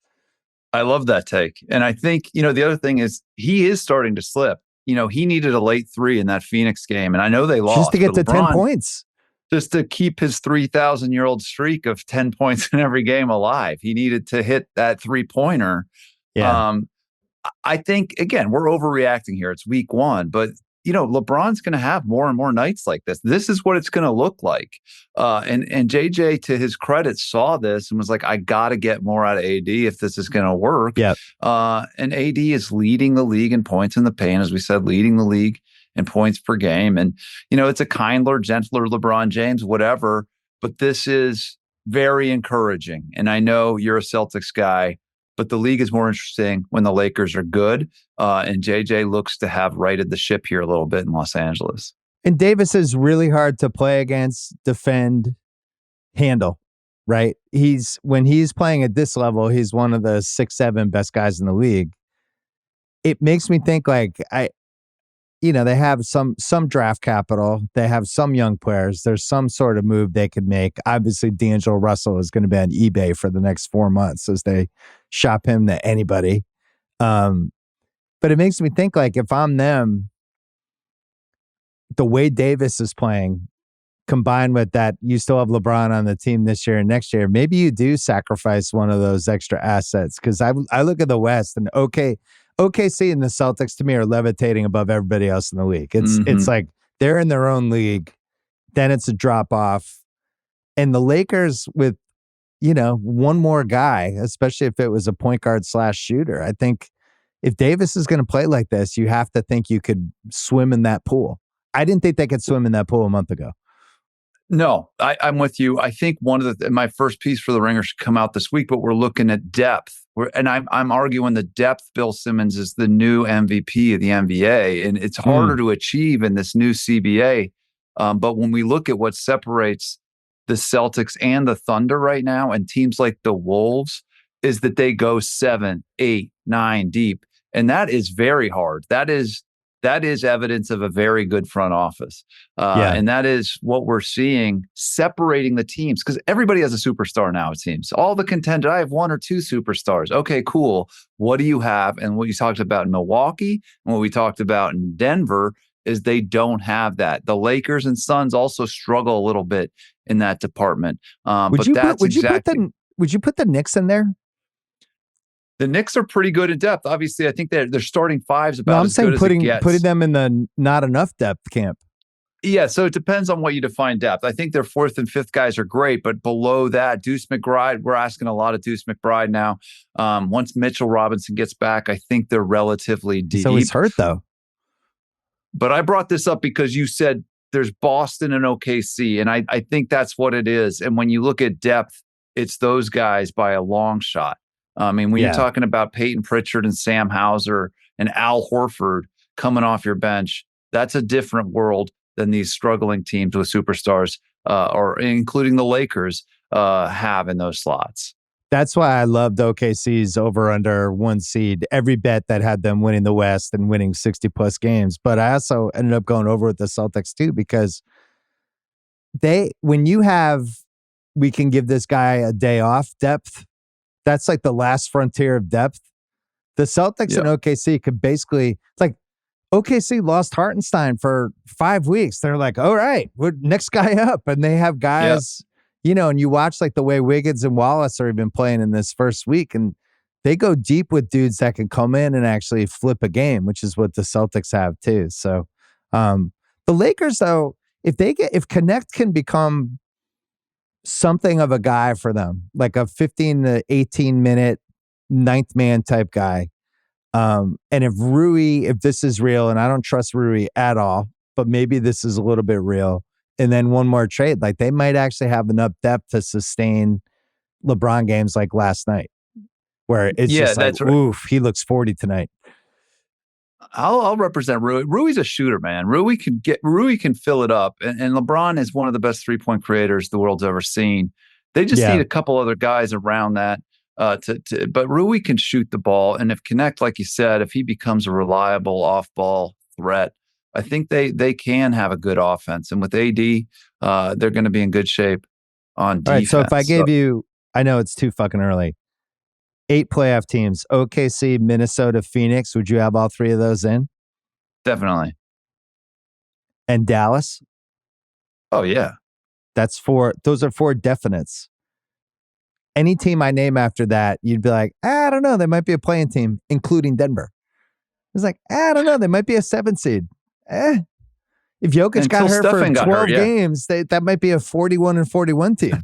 I love that take. And I think, the other thing is he is starting to slip. He needed a late 3 in that Phoenix game, and I know they lost. Just to get to LeBron, 10 points. Just to keep his 3,000-year-old streak of 10 points in every game alive. He needed to hit that 3-pointer. Yeah. I think, again, we're overreacting here. It's week 1, but LeBron's going to have more and more nights like this. This is what it's going to look like. And JJ, to his credit, saw this and was like, I got to get more out of AD if this is going to work. Yeah. And AD is leading the league in points in the paint, as we said, leading the league in points per game. And, it's a kinder, gentler LeBron James, whatever. But this is very encouraging. And I know you're a Celtics guy, but the league is more interesting when the Lakers are good. And JJ looks to have righted the ship here a little bit in Los Angeles. And Davis is really hard to play against, defend, handle, right? When he's playing at this level, he's one of the 6-7 best guys in the league. It makes me think like they have some draft capital. They have some young players. There's some sort of move they could make. Obviously, D'Angelo Russell is going to be on eBay for the next 4 months as they shop him to anybody. But it makes me think like if I'm them, the way Davis is playing, combined with that, you still have LeBron on the team this year and next year. Maybe you do sacrifice one of those extra assets because I look at the West and OKC and the Celtics to me are levitating above everybody else in the league. It's like they're in their own league. Then it's a drop off. And the Lakers with, one more guy, especially if it was a point guard / shooter. I think if Davis is going to play like this, you have to think you could swim in that pool. I didn't think they could swim in that pool a month ago. No, I'm with you. I think my first piece for the Ringer should come out this week, but we're looking at depth. I'm arguing the depth. Bill Simmons is the new MVP of the NBA, and it's harder to achieve in this new CBA. But when we look at what separates the Celtics and the Thunder right now, and teams like the Wolves, is that they go 7, 8, 9 deep, and that is very hard. That is evidence of a very good front office. And that is what we're seeing separating the teams because everybody has a superstar now, it seems. All the contenders, I have 1 or 2 superstars. Okay, cool. What do you have? And what you talked about in Milwaukee and what we talked about in Denver is they don't have that. The Lakers and Suns also struggle a little bit in that department. Would you put the Knicks in there? The Knicks are pretty good in depth. Obviously, I think their starting five's about as good as it gets. Putting them in the not enough depth camp. Yeah, so it depends on what you define depth. I think their 4th and 5th guys are great, but below that, Deuce McBride, we're asking a lot of Deuce McBride now. Once Mitchell Robinson gets back, I think they're relatively deep. So he's hurt, though. But I brought this up because you said there's Boston and OKC, and I think that's what it is. And when you look at depth, it's those guys by a long shot. I mean, when you're talking about Peyton Pritchard and Sam Hauser and Al Horford coming off your bench, that's a different world than these struggling teams with superstars, or including the Lakers, have in those slots. That's why I loved OKC's over under 1 seed. Every bet that had them winning the West and winning 60 plus games. But I also ended up going over with the Celtics too because when you have, we can give this guy a day off depth. That's like the last frontier of depth. The Celtics and OKC could basically, it's like OKC lost Hartenstein for 5 weeks. They're like, all right, we're next guy up. And they have guys, and you watch like the way Wiggins and Wallace are even playing in this first week. And they go deep with dudes that can come in and actually flip a game, which is what the Celtics have too. So the Lakers, though, if Connect can become something of a guy for them, like a 15 to 18 minute ninth man type guy. And if this is real, and I don't trust Rui at all, but maybe this is a little bit real. And then one more trade, like they might actually have enough depth to sustain LeBron games like last night. where it's Yeah, just like, that's right. oof, he looks 40 tonight. I'll represent Rui. Rui's a shooter, man. Rui can fill it up, and LeBron is one of the best 3-point creators the world's ever seen. They just Yeah. need a couple other guys around that. But Rui can shoot the ball, and if Connect, like you said, if he becomes a reliable off-ball threat, I think they can have a good offense. And with AD, they're going to be in good shape on defense. All right, so if I gave you, I know it's too fucking early, 8 playoff teams, OKC, Minnesota, Phoenix, would you have all 3 of those in? Definitely. And Dallas? Oh, yeah. That's 4. Those are 4 definites. Any team I name after that, you'd be like, I don't know, they might be a playing team, including Denver. It's like, I don't know, they might be a 7 seed. If Jokic got hurt for 12 games, that might be a 41-41 team.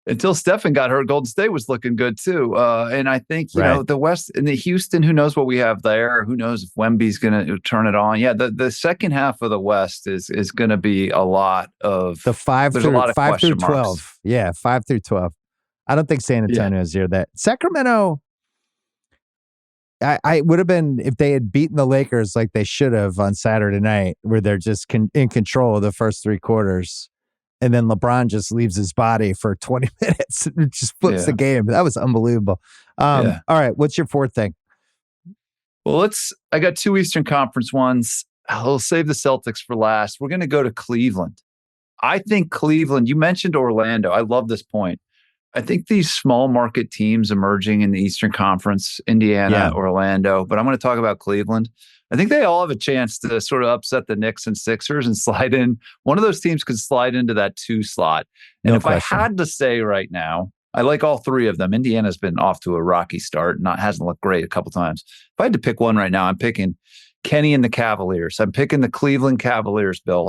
Until Stephen got hurt, Golden State was looking good too. And I think, you know, the West and the Houston, who knows what we have there? Who knows if Wemby's going to turn it on? Yeah, the second half of the West is going to be a lot of the 5 through 12. Marks. Yeah, 5 through 12. I don't think San Antonio is here. That Sacramento, I would have been if they had beaten the Lakers like they should have on Saturday night, where they're just in control of the first 3 quarters. And then LeBron just leaves his body for 20 minutes and just flips the game. That was unbelievable. All right. What's your 4th thing? Well, I got 2 Eastern Conference ones. I'll save the Celtics for last. We're going to go to Cleveland. I think Cleveland, you mentioned Orlando. I love this point. I think these small market teams emerging in the Eastern Conference, Indiana, Orlando, but I'm going to talk about Cleveland. I think they all have a chance to sort of upset the Knicks and Sixers and slide in. One of those teams could slide into that 2 slot. And if I had to say right now, I like all 3 of them. Indiana's been off to a rocky start, hasn't looked great a couple times. If I had to pick one right now, I'm picking Kenny and the Cavaliers. I'm picking the Cleveland Cavaliers, Bill.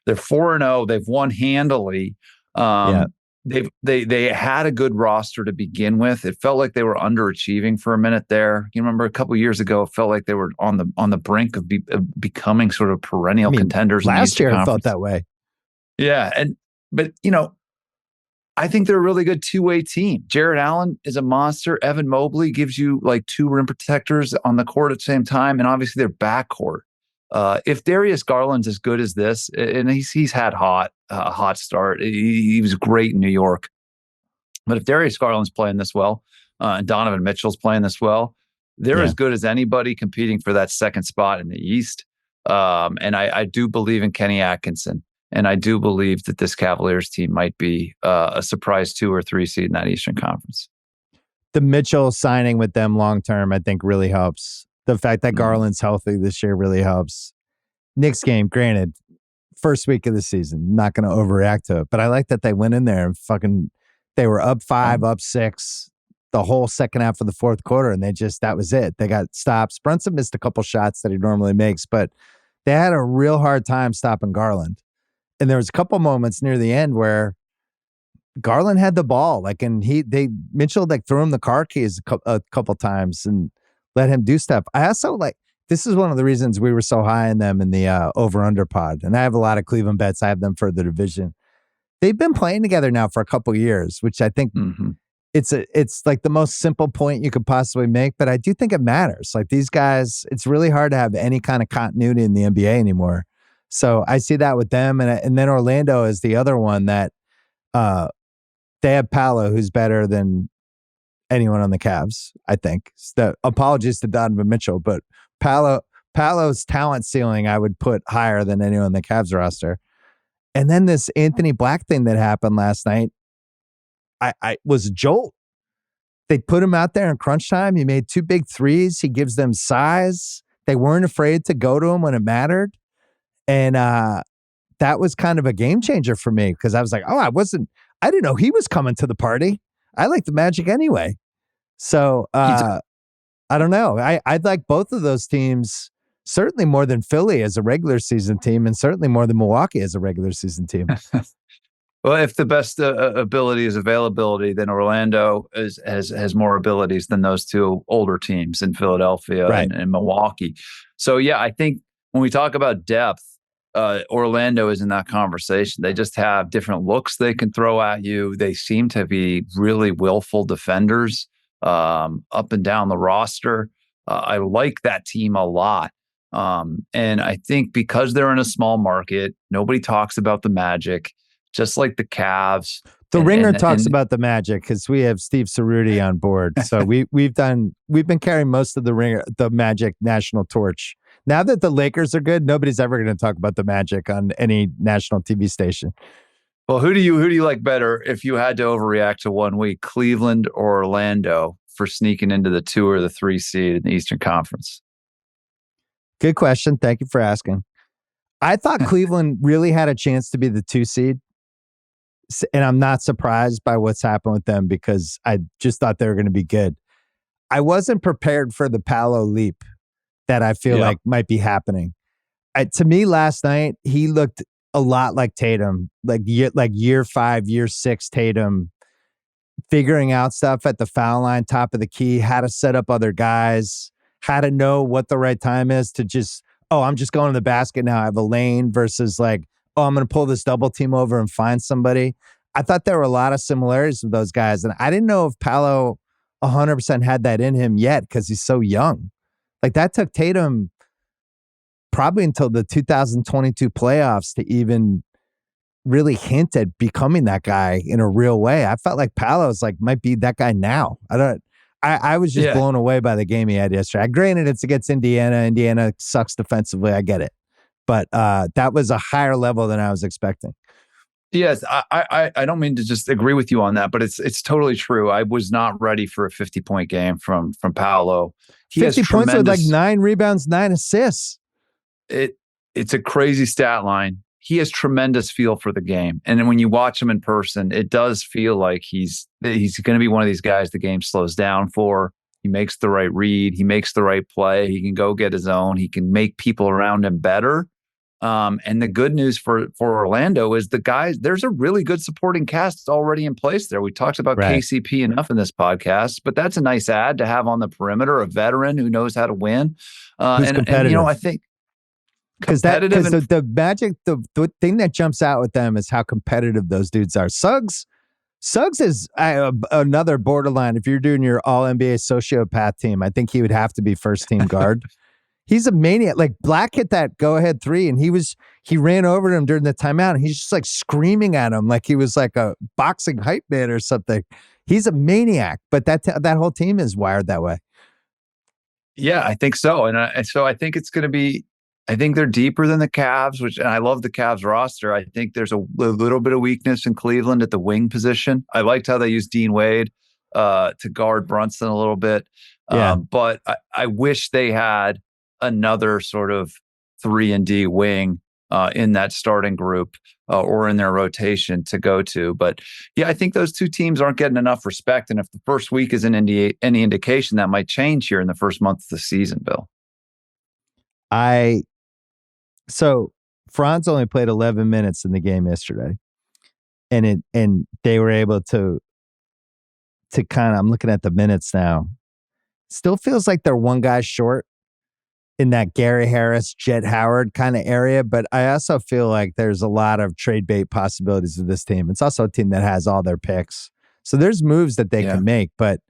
They're 4-0. They've won handily. They had a good roster to begin with. It felt like they were underachieving for a minute there. You remember a couple of years ago, it felt like they were on the brink of becoming sort of perennial contenders. Last year, it felt that way. Yeah, but I think they're a really good 2-way team. Jared Allen is a monster. Evan Mobley gives you like 2 rim protectors on the court at the same time, and obviously their backcourt. If Darius Garland's as good as this, and he's had a hot start, he was great in New York. But if Darius Garland's playing this well, and Donovan Mitchell's playing this well, they're as good as anybody competing for that second spot in the East. And I do believe in Kenny Atkinson, and I do believe that this Cavaliers team might be a surprise 2 or 3 seed in that Eastern Conference. The Mitchell signing with them long term, I think, really helps. The fact that Garland's healthy this year really helps. Knicks game, granted, first week of the season, not going to overreact to it, but I like that they went in there and they were up 5, up 6 the whole second half of the 4th quarter, and that was it. They got stops. Brunson missed a couple shots that he normally makes, but they had a real hard time stopping Garland. And there was a couple moments near the end where Garland had the ball, Mitchell threw him the car keys a couple times and let him do stuff. I also this is one of the reasons we were so high in them in the over-under pod. And I have a lot of Cleveland bets. I have them for the division. They've been playing together now for a couple of years, which I think it's like the most simple point you could possibly make. But I do think it matters. Like these guys, it's really hard to have any kind of continuity in the NBA anymore. So I see that with them. And then Orlando is the other one that they have Paolo, who's better than anyone on the Cavs, I think. Apologies to Donovan Mitchell, but Paolo's talent ceiling I would put higher than anyone on the Cavs roster. And then this Anthony Black thing that happened last night, I was a jolt. They put him out there in crunch time. He made 2 big threes. He gives them size. They weren't afraid to go to him when it mattered. And that was kind of a game changer for me because I was like, I didn't know he was coming to the party. I like the Magic anyway. So I don't know. I'd like both of those teams certainly more than Philly as a regular season team and certainly more than Milwaukee as a regular season team. Well, if the best ability is availability, then Orlando has more abilities than those 2 older teams in Philadelphia and Milwaukee. So, yeah, I think when we talk about depth, Orlando is in that conversation. They just have different looks they can throw at you. They seem to be really willful defenders. up and down the roster. I like that team a lot. And I think because they're in a small market, nobody talks about the Magic, just like the Cavs. The Ringer talks about the Magic because we have Steve Cerruti on board. So we've been carrying most of the Magic national torch. Now that the Lakers are good, nobody's ever going to talk about the Magic on any national TV station. Well, who do you like better if you had to overreact to 1 week, Cleveland or Orlando for sneaking into the 2 or the 3 seed in the Eastern Conference? Good question. Thank you for asking. I thought Cleveland really had a chance to be the 2 seed. And I'm not surprised by what's happened with them because I just thought they were going to be good. I wasn't prepared for the Paolo leap that I feel like might be happening. To me, last night, he looked a lot like Tatum, like year 5, year 6 Tatum, figuring out stuff at the foul line, top of the key, how to set up other guys, how to know what the right time is to just, I'm just going to the basket now. I have a lane versus like, I'm going to pull this double team over and find somebody. I thought there were a lot of similarities with those guys. And I didn't know if Paolo 100% had that in him yet because he's so young. Like that took Tatum probably until the 2022 playoffs to even really hint at becoming that guy in a real way. I felt like Paolo's like might be that guy now. I was just blown away by the game he had yesterday. Granted, it's against Indiana. Indiana sucks defensively. I get it. But that was a higher level than I was expecting. Yes, I don't mean to just agree with you on that, but it's totally true. I was not ready for a 50-point game from Paolo. 50 points with like 9 rebounds, 9 assists. It's a crazy stat line. He has tremendous feel for the game. And then when you watch him in person, it does feel like he's going to be one of these guys the game slows down for. He makes the right read. He makes the right play. He can go get his own. He can make people around him better. And the good news for Orlando is there's a really good supporting cast already in place there. We talked about KCP enough in this podcast, but that's a nice add to have on the perimeter, a veteran who knows how to win. And I think because the Magic, the thing that jumps out with them is how competitive those dudes are. Suggs is another borderline. If you're doing your all NBA sociopath team, I think he would have to be first team guard. He's a maniac. Like Black hit that go ahead 3 and he ran over to him during the timeout and he's just like screaming at him like he was like a boxing hype man or something. He's a maniac, but that whole team is wired that way. Yeah, I think so. And so I think it's going to be, I think they're deeper than the Cavs, and I love the Cavs roster. I think there's a little bit of weakness in Cleveland at the wing position. I liked how they used Dean Wade to guard Brunson a little bit. But I wish they had another sort of 3-and-D wing in that starting group or in their rotation to go to. But yeah, I think those two teams aren't getting enough respect. And if the first week is any indication, that might change here in the first month of the season, Bill. So Franz only played 11 minutes in the game yesterday. And they were able to kind of, I'm looking at the minutes now. Still feels like they're one guy short in that Gary Harris, Jet Howard kind of area. But I also feel like there's a lot of trade bait possibilities with this team. It's also a team that has all their picks. So there's moves that they can make. But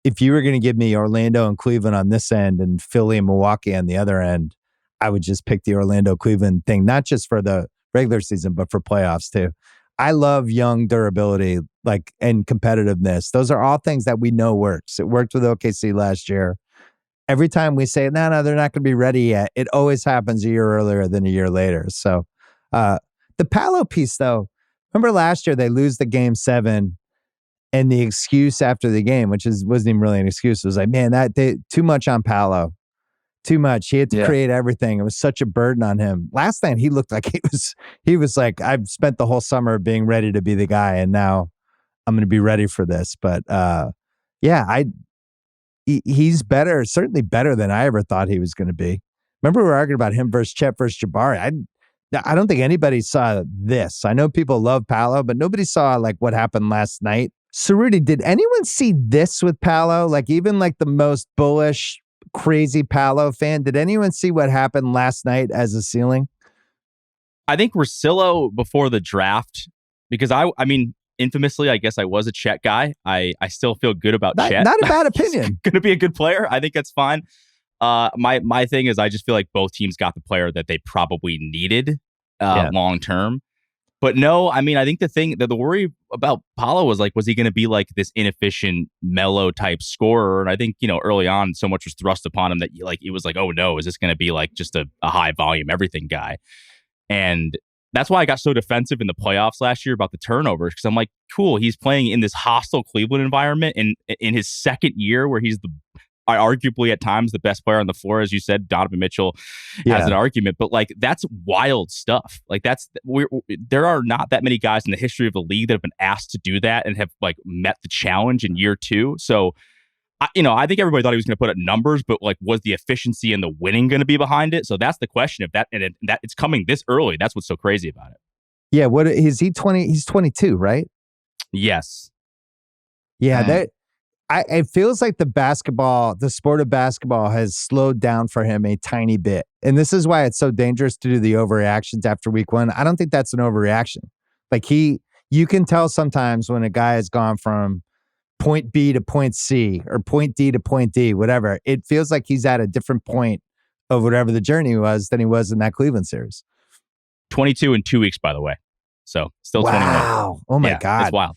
if you were going to give me Orlando and Cleveland on this end and Philly and Milwaukee on the other end, I would just pick the Orlando-Cleveland thing, not just for the regular season, but for playoffs too. I love young durability and competitiveness. Those are all things that we know works. It worked with OKC last year. Every time we say, no, they're not going to be ready yet, it always happens a year earlier than a year later. So the Paolo piece, though, remember last year they lose the game 7 and the excuse after the game, which wasn't even really an excuse, was like, man, too much on Paolo. Too much. He had to create everything. It was such a burden on him. Last night, he looked like he was like, I've spent the whole summer being ready to be the guy, and now I'm going to be ready for this. But he's better, certainly better than I ever thought he was going to be. Remember we were arguing about him versus Chet versus Jabari. I don't think anybody saw this. I know people love Paolo, but nobody saw like what happened last night. Cerruti, did anyone see this with Paolo? Like even like the most bullish, crazy Paolo fan, did anyone see what happened last night as a ceiling? I think Russillo before the draft, because I mean, infamously, I guess I was a Chet guy. I still feel good about Chet. Not a bad opinion. Going to be a good player. I think that's fine. My thing is I just feel like both teams got the player that they probably needed long term. But no, I mean, I think the worry about Paolo was like, was he going to be like this inefficient, mellow type scorer? And I think, early on, so much was thrust upon him that it was like, oh no, is this going to be like just a high volume everything guy? And that's why I got so defensive in the playoffs last year about the turnovers, because I'm like, cool, he's playing in this hostile Cleveland environment, and in his second year where he's arguably at times the best player on the floor, as you said, Donovan Mitchell has an argument, but like that's wild stuff. Like there are not that many guys in the history of the league that have been asked to do that and have like met the challenge in year two. So I think everybody thought he was going to put up numbers, but like, was the efficiency and the winning going to be behind it? So that's the question. If that it's coming this early, that's what's so crazy about it. Yeah, what is he 20? He's 22, right? Yes. Yeah, it feels like the sport of basketball has slowed down for him a tiny bit. And this is why it's so dangerous to do the overreactions after week one. I don't think that's an overreaction. Like you can tell sometimes when a guy has gone from point B to point C or point D to point D, whatever. It feels like he's at a different point of whatever the journey was than he was in that Cleveland series. 22 in 2 weeks, by the way. So still 21. Wow. Oh my God. It's wild.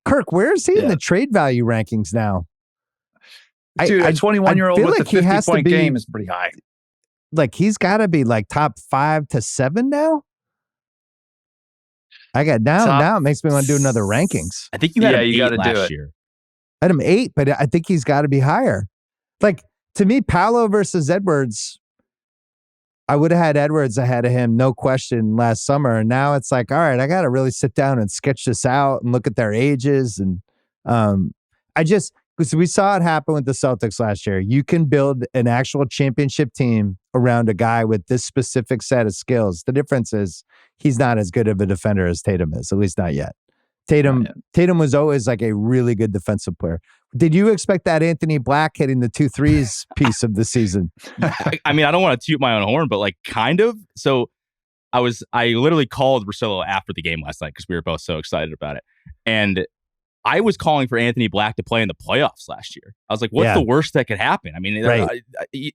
Kirk, where is he in the trade value rankings now? Dude, a 21-year-old with a 50-point game is pretty high. Like he's got to be like top 5 to 7 now. Now it makes me want to do another rankings. I think you had him 8 last year. I had him 8, but I think he's got to be higher. Like to me, Paolo versus Edwards, I would have had Edwards ahead of him, no question, last summer. And now it's like, all right, I got to really sit down and sketch this out and look at their ages. And because we saw it happen with the Celtics last year. You can build an actual championship team around a guy with this specific set of skills. The difference is he's not as good of a defender as Tatum is, at least not yet. Tatum was always like a really good defensive player. Did you expect that Anthony Black hitting the 2 threes piece of the season? I mean, I don't want to toot my own horn, but like kind of. So I literally called Russillo after the game last night because we were both so excited about it. And I was calling for Anthony Black to play in the playoffs last year. I was like, what's the worst that could happen? I mean,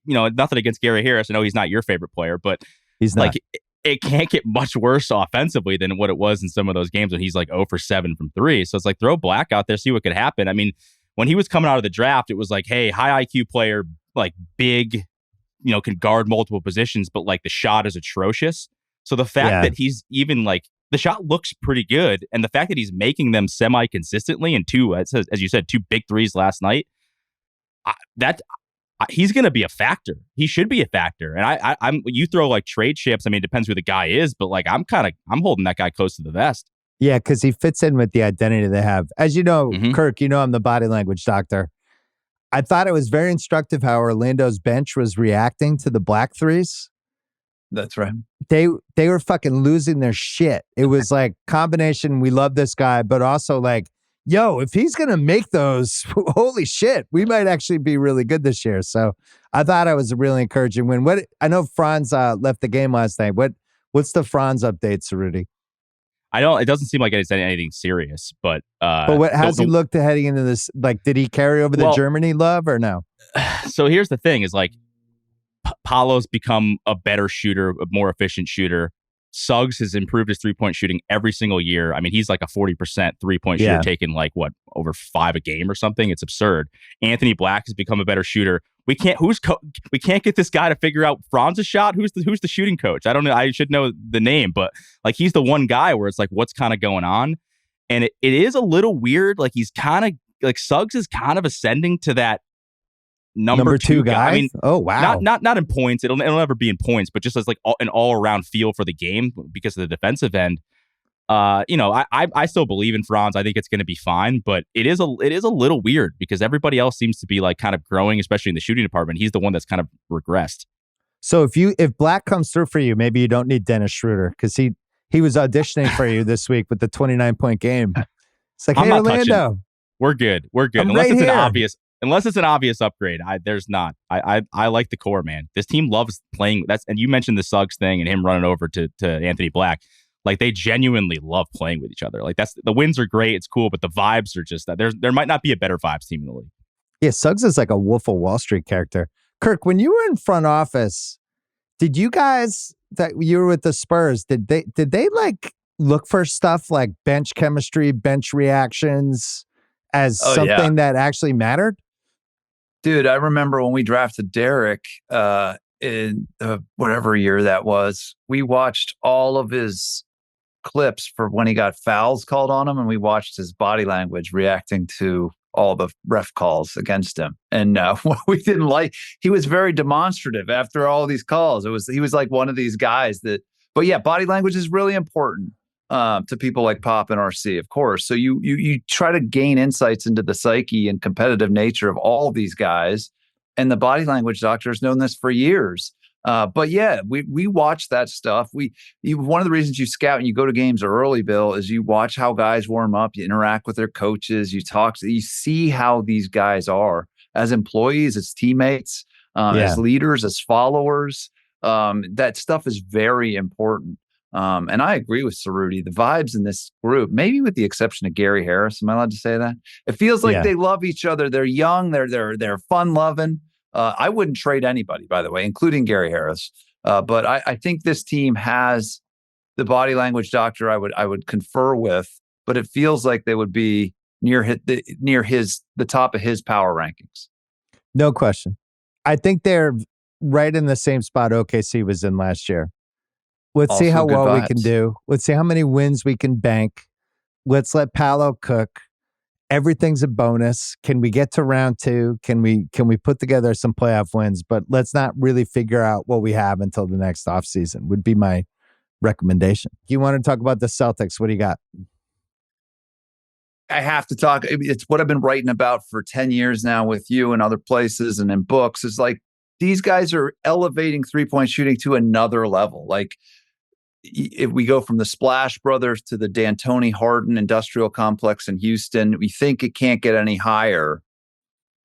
nothing against Gary Harris. I know he's not your favorite player, but he's not. Like, it can't get much worse offensively than what it was in some of those games when he's like 0 for 7 from 3. So it's like, throw Black out there, see what could happen. I mean, when he was coming out of the draft, it was like, hey, high IQ player, like big, can guard multiple positions, but like the shot is atrocious. So the fact that he's even like, the shot looks pretty good. And the fact that he's making them semi-consistently and as you said, 2 big threes last night, he's going to be a factor. He should be a factor. And I'm you throw like trade chips. I mean, it depends who the guy is, but like I'm holding that guy close to the vest. Yeah, because he fits in with the identity they have. As you know, Kirk, I'm the body language doctor. I thought it was very instructive how Orlando's bench was reacting to the Black threes. That's right. They were fucking losing their shit. It was like combination, we love this guy, but also like, yo, if he's going to make those, holy shit, we might actually be really good this year. So I thought it was a really encouraging win. I know Franz left the game last night. What's the Franz update, Cerruti? It doesn't seem like it's anything serious, but how's he looked heading into this? Like, did he carry over the Germany love or no? So here's the thing is like, Paolo's become a better shooter, a more efficient shooter. Suggs has improved his 3-point shooting every single year. I mean, he's like a 40% 3-point shooter, taking like over 5 a game or something. It's absurd. Anthony Black has become a better shooter. We can't get this guy to figure out Franz's shot. Who's the shooting coach? I don't know. I should know the name, but like he's the one guy where it's like, what's kind of going on? And it is a little weird. Like he's kind of like Suggs is kind of ascending to that number 2 guy. I mean, oh wow, not in points. It'll never be in points, but just as like an all around feel for the game because of the defensive end. I still believe in Franz. I think it's going to be fine, but it is a little weird because everybody else seems to be like kind of growing, especially in the shooting department. He's the one that's kind of regressed. So if Black comes through for you, maybe you don't need Dennis Schroeder because he was auditioning for you this week with the 29-point game. It's like, hey, Orlando, we're good. Unless it's an obvious upgrade, there's not. I like the core, man. This team loves playing. And you mentioned the Suggs thing and him running over to Anthony Black. Like they genuinely love playing with each other. Like the wins are great, it's cool, but the vibes are just that there might not be a better vibes team in the league. Yeah, Suggs is like a Wolf of Wall Street character. Kirk, when you were in front office, did you guys that you were with the Spurs, did they like look for stuff like bench chemistry, bench reactions as something that actually mattered? Dude, I remember when we drafted Derek in whatever year that was, we watched all of his clips for when he got fouls called on him, and we watched his body language reacting to all the ref calls against him. And what we didn't like, he was very demonstrative after all these calls. He was like one of these guys that, but yeah, body language is really important to people like Pop and RC, of course. So you try to gain insights into the psyche and competitive nature of all of these guys. And the body language doctor has known this for years. But yeah, we watch that stuff. One of the reasons you scout and you go to games early, Bill, is you watch how guys warm up, you interact with their coaches, you see how these guys are as employees, as teammates, as leaders, as followers. That stuff is very important. And I agree with Cerruti. The vibes in this group, maybe with the exception of Gary Harris, am I allowed to say that? It feels like they love each other. They're young. They're fun loving. I wouldn't trade anybody, by the way, including Gary Harris. But I think this team has the body language doctor I would confer with, but it feels like they would be near the top of his power rankings. No question. I think they're right in the same spot OKC was in last year. Let's Also see how well vibes. we can do. Let's see how many wins we can bank. Let's let Paolo cook. Everything's a bonus. Can we get to round 2? Can we put together some playoff wins? But let's not really figure out what we have until the next offseason would be my recommendation. You want to talk about the Celtics? What do you got? I have to talk. It's what I've been writing about for 10 years now with you and other places and in books. Is like these guys are elevating 3-point shooting to another level. Like if we go from the Splash Brothers to the D'Antoni Harden Industrial Complex in Houston, we think it can't get any higher.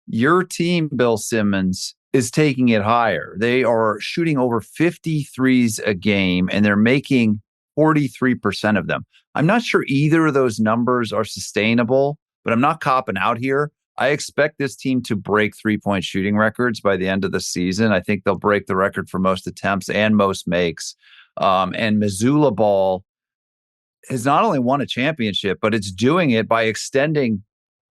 Your team, Bill Simmons, is taking it higher. They are shooting over 53s a game, and they're making 43% of them. I'm not sure either of those numbers are sustainable, but I'm not copping out here. I expect this team to break 3-point shooting records by the end of the season. I think they'll break the record for most attempts and most makes. And Missoula Ball has not only won a championship, but it's doing it by extending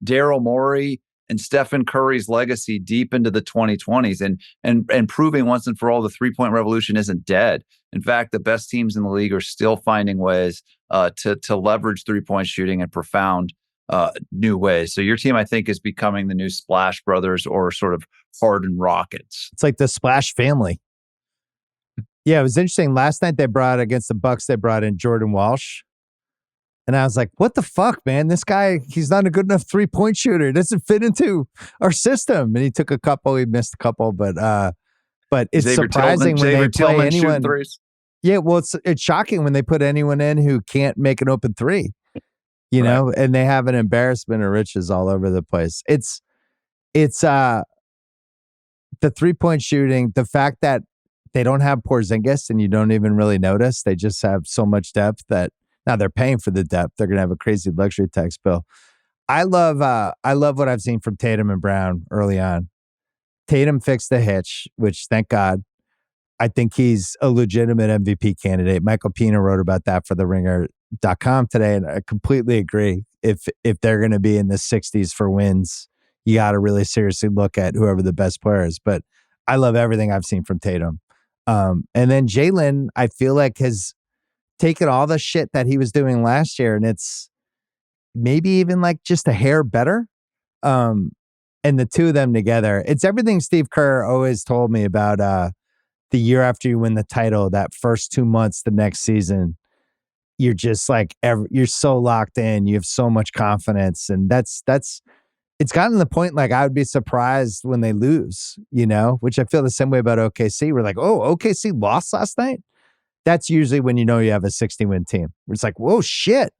Daryl Morey and Stephen Curry's legacy deep into the 2020s and proving once and for all the 3-point revolution isn't dead. In fact, the best teams in the league are still finding ways to leverage 3-point shooting in profound new ways. So your team, I think, is becoming the new Splash Brothers or sort of Harden Rockets. It's like the Splash family. Yeah, it was interesting. Last night against the Bucks, they brought in Jordan Walsh. And I was like, what the fuck, man? This guy, he's not a good enough 3-point shooter. It doesn't fit into our system. And he took a couple, he missed a couple, but it's surprising when they play anyone. Yeah, well, it's shocking when they put anyone in who can't make an open three, you know, and they have an embarrassment of riches all over the place. It's the 3-point shooting, the fact that they don't have Porzingis and you don't even really notice. They just have so much depth that now they're paying for the depth. They're going to have a crazy luxury tax bill. I love what I've seen from Tatum and Brown early on. Tatum fixed the hitch, which thank God. I think he's a legitimate MVP candidate. Michael Pina wrote about that for the ringer.com today. And I completely agree. If they're going to be in the 60s for wins, you got to really seriously look at whoever the best player is. But I love everything I've seen from Tatum. And then Jalen, I feel like has taken all the shit that he was doing last year, and it's maybe even like just a hair better. And the two of them together, it's everything Steve Kerr always told me about the year after you win the title, that first 2 months, the next season, you're just like, you're so locked in. You have so much confidence. And that's it's gotten to the point like I would be surprised when they lose, you know, which I feel the same way about OKC. We're like, oh, OKC lost last night. That's usually when you know you have a 60-win team. It's like, whoa, shit.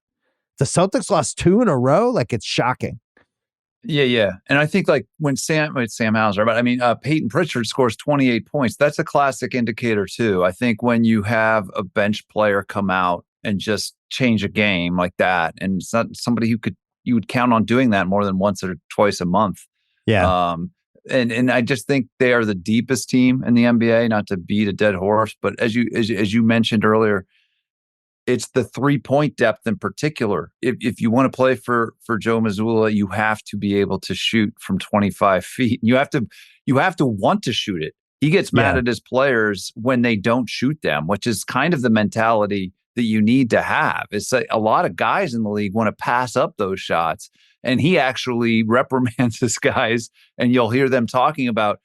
The Celtics lost 2 in a row. Like, it's shocking. Yeah. And I think like when Sam Hauser, but I mean, Peyton Pritchard scores 28 points. That's a classic indicator too. I think when you have a bench player come out and just change a game like that. And it's not somebody you would count on doing that more than once or twice a month. Yeah. And I just think they are the deepest team in the NBA, not to beat a dead horse, but as you mentioned earlier, it's the 3-point depth in particular. If you want to play for Joe Mazzulla, you have to be able to shoot from 25 feet. You have to want to shoot it. He gets mad at his players when they don't shoot them, which is kind of the mentality that you need to have. It's like a lot of guys in the league want to pass up those shots, and he actually reprimands his guys, and you'll hear them talking about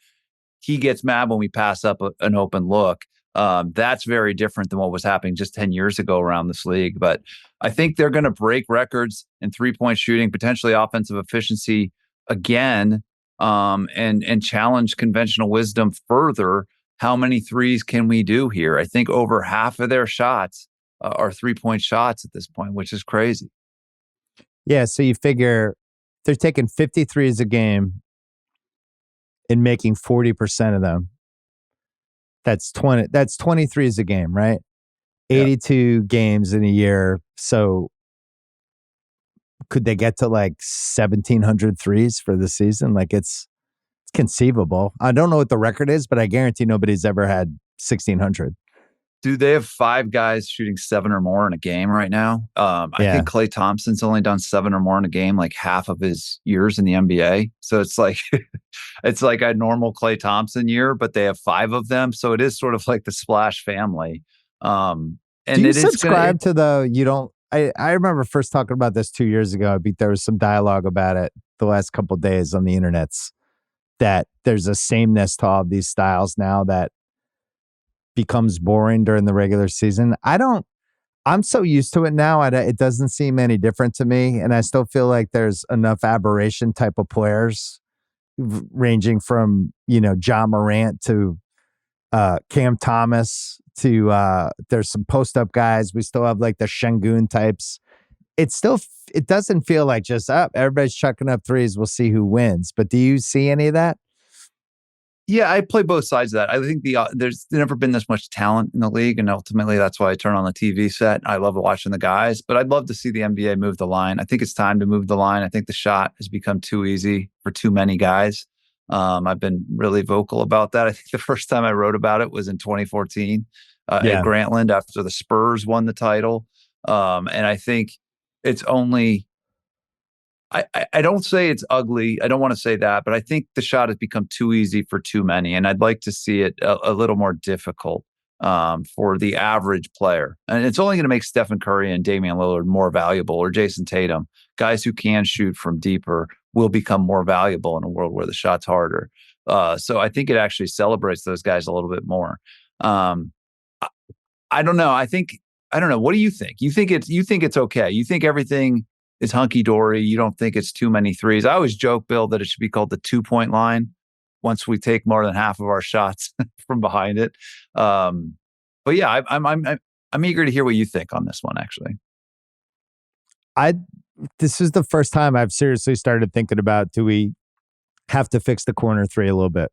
he gets mad when we pass up an open look. That's very different than what was happening just 10 years ago around this league. But I think they're going to break records in 3-point shooting, potentially offensive efficiency again, and challenge conventional wisdom further. How many threes can we do here? I think over half of their shots are 3-point shots at this point, which is crazy. Yeah, so you figure they're taking 53s a game and making 40% of them. That's 23s a game, right? 82 games in a year. So could they get to like 1,700 threes for the season? Like it's conceivable. I don't know what the record is, but I guarantee nobody's ever had 1,600. Do they have 5 guys shooting 7 or more in a game right now? I think Klay Thompson's only done 7 or more in a game like half of his years in the NBA. So it's like it's like a normal Klay Thompson year, but they have 5 of them. So it is sort of like the Splash family. And do you subscribe to the you don't? I remember first talking about this 2 years ago. There was some dialogue about it the last couple of days on the internets that there's a sameness to all of these styles now that becomes boring during the regular season. I'm so used to it now. It doesn't seem any different to me. And I still feel like there's enough aberration type of players ranging from, Ja Morant to Cam Thomas to there's some post up guys. We still have like the Şengün types. It doesn't feel like just everybody's chucking up threes. We'll see who wins. But do you see any of that? Yeah, I play both sides of that. I think there's never been this much talent in the league, and ultimately that's why I turn on the TV set. I love watching the guys, but I'd love to see the NBA move the line. I think it's time to move the line. I think the shot has become too easy for too many guys. I've been really vocal about that. I think the first time I wrote about it was in 2014 at Grantland after the Spurs won the title. And I think it's only... I don't say it's ugly. I don't want to say that, but I think the shot has become too easy for too many. And I'd like to see it a little more difficult for the average player. And it's only going to make Stephen Curry and Damian Lillard more valuable, or Jason Tatum. Guys who can shoot from deeper will become more valuable in a world where the shot's harder. So I think it actually celebrates those guys a little bit more. I don't know. I don't know. What do you think? You think it's okay? You think everything is hunky-dory? You don't think it's too many threes? I always joke, Bill, that it should be called the 2-point line once we take more than half of our shots from behind it. But yeah, I'm eager to hear what you think on this one, actually. This is the first time I've seriously started thinking about, do we have to fix the corner three a little bit?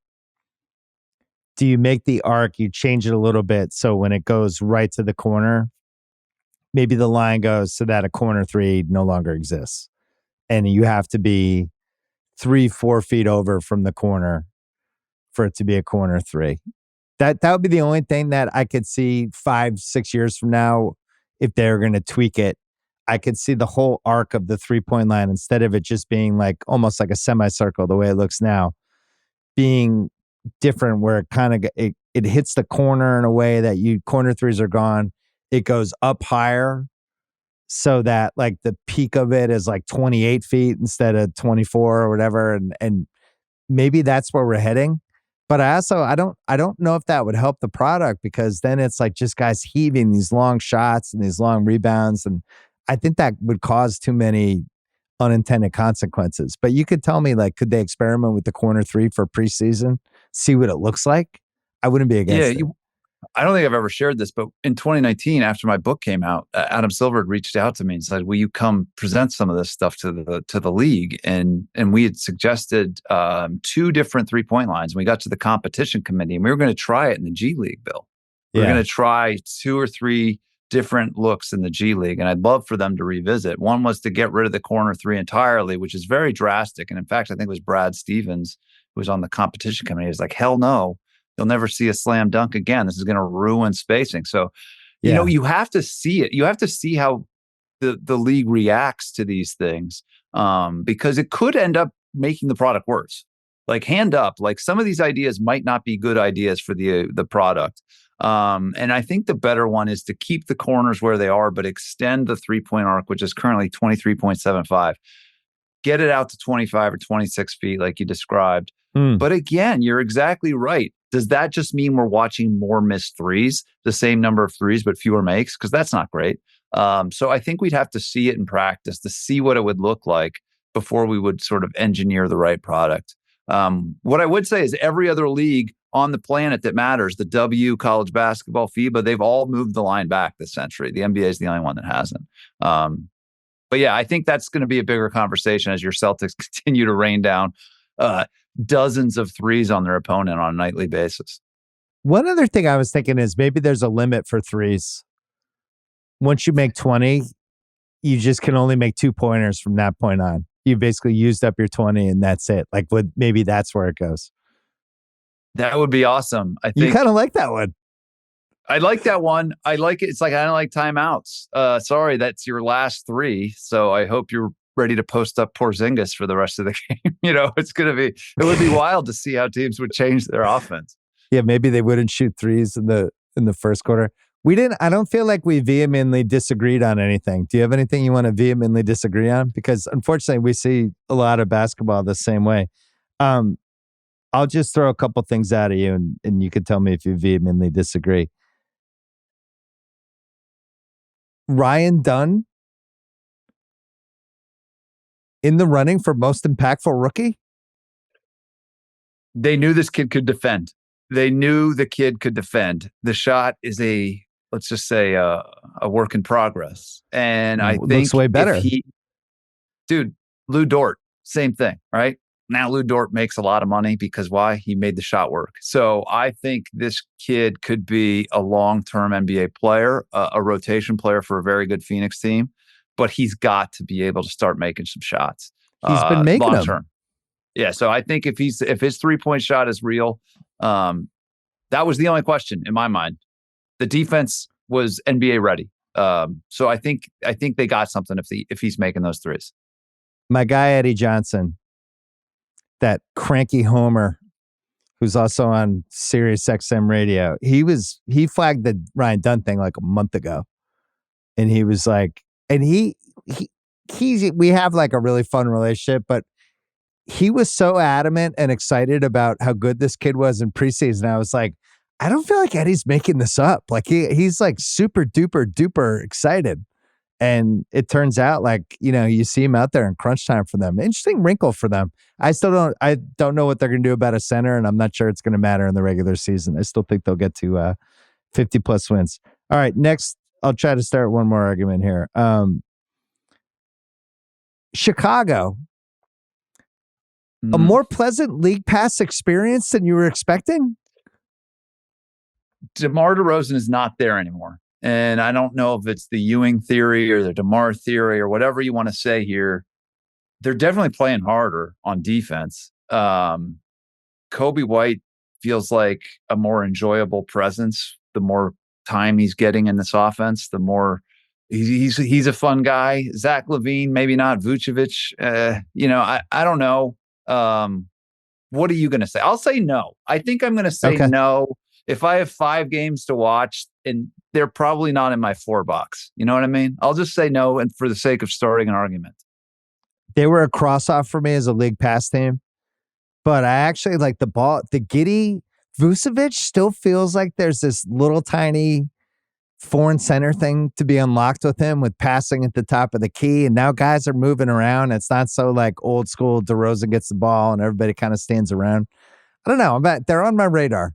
Do you make the arc, you change it a little bit so when it goes right to the corner, maybe the line goes so that a corner three no longer exists. And you have to be 3-4 feet over from the corner for it to be a corner three. That would be the only thing that I could see 5-6 years from now, if they're going to tweak it. I could see the whole arc of the 3-point line, instead of it just being like almost like a semicircle, the way it looks now, being different, where it kind of it hits the corner in a way that corner threes are gone. It goes up higher so that like the peak of it is like 28 feet instead of 24 or whatever. And maybe that's where we're heading. But I don't know if that would help the product, because then it's like just guys heaving these long shots and these long rebounds. And I think that would cause too many unintended consequences. But you could tell me, like, could they experiment with the corner three for preseason, see what it looks like? I wouldn't be against it. I don't think I've ever shared this, but in 2019, after my book came out, Adam Silver had reached out to me and said, "Will you come present some of this stuff to the league?" And we had suggested 2 different 3-point lines. And we got to the competition committee, and we were going to try it in the G League, Bill. We were going to try 2 or 3 different looks in the G League, and I'd love for them to revisit. One was to get rid of the corner three entirely, which is very drastic. And in fact, I think it was Brad Stevens, who was on the competition committee. He was like, hell no, you'll never see a slam dunk again. This is going to ruin spacing. So, you know, you have to see it. You have to see how the league reacts to these things, because it could end up making the product worse. Like, hand up, like some of these ideas might not be good ideas for the product. And I think the better one is to keep the corners where they are, but extend the 3-point arc, which is currently 23.75. Get it out to 25 or 26 feet, like you described. But again, you're exactly right. Does that just mean we're watching more missed threes, the same number of threes, but fewer makes? Because that's not great. So I think we'd have to see it in practice to see what it would look like before we would sort of engineer the right product. What I would say is every other league on the planet that matters, the W, college basketball, FIBA, they've all moved the line back this century. The NBA is the only one that hasn't. But yeah, I think that's going to be a bigger conversation as your Celtics continue to rain down dozens of threes on their opponent on a nightly basis. One other thing I was thinking is maybe there's a limit for threes. Once you make 20, you just can only make 2-pointers from that point on. You basically used up your 20 and that's it. Like, maybe that's where it goes. That would be awesome. I think you kind of like that one. I like that one. I like it. It's like, I don't like timeouts. Sorry, that's your last 3. So I hope you're ready to post up Porzingis for the rest of the game. You know, it would be wild to see how teams would change their offense. Yeah, maybe they wouldn't shoot threes in the first quarter. I don't feel like we vehemently disagreed on anything. Do you have anything you want to vehemently disagree on? Because unfortunately, we see a lot of basketball the same way. I'll just throw a couple things at you and you could tell me if you vehemently disagree. Ryan Dunn in the running for most impactful rookie? They knew this kid could defend. They knew the kid could defend. The shot is let's just say a work in progress. And I think looks way better. Dude, Lou Dort, same thing, right? Now Lou Dort makes a lot of money because why? He made the shot work. So I think this kid could be a long-term NBA player, a rotation player for a very good Phoenix team, but he's got to be able to start making some shots. He's been making long term. Yeah, so I think if his 3-point shot is real, that was the only question in my mind. The defense was NBA ready. So I think they got something if he's making those threes. My guy Eddie Johnson, that cranky homer, who's also on Sirius XM radio, he flagged the Ryan Dunn thing like a month ago, and he was like, and we have like a really fun relationship, but he was so adamant and excited about how good this kid was in preseason. I was like, I don't feel like Eddie's making this up. Like he's like super duper duper excited. And it turns out, like, you know, you see him out there in crunch time for them. Interesting wrinkle for them. I don't know what they're going to do about a center, and I'm not sure it's going to matter in the regular season. I still think they'll get to 50 plus wins. All right, next, I'll try to start one more argument here. Chicago, a more pleasant league pass experience than you were expecting? DeMar DeRozan is not there anymore. And I don't know if it's the Ewing theory or the DeMar theory or whatever you want to say here. They're definitely playing harder on defense. Kobe White feels like a more enjoyable presence. The more time he's getting in this offense, the more he's a fun guy. Zach LaVine, maybe not. Vucevic, I don't know. What are you going to say? I'll say no. I think I'm going to say no. If I have 5 games to watch, and they're probably not in my 4 box. You know what I mean? I'll just say no, and for the sake of starting an argument. They were a cross-off for me as a league pass team, but I actually like the ball. The Giddey Vucevic still feels like there's this little tiny foreign center thing to be unlocked with him, with passing at the top of the key. And now guys are moving around. It's not so like old school DeRozan gets the ball and everybody kind of stands around. I don't know. They're on my radar.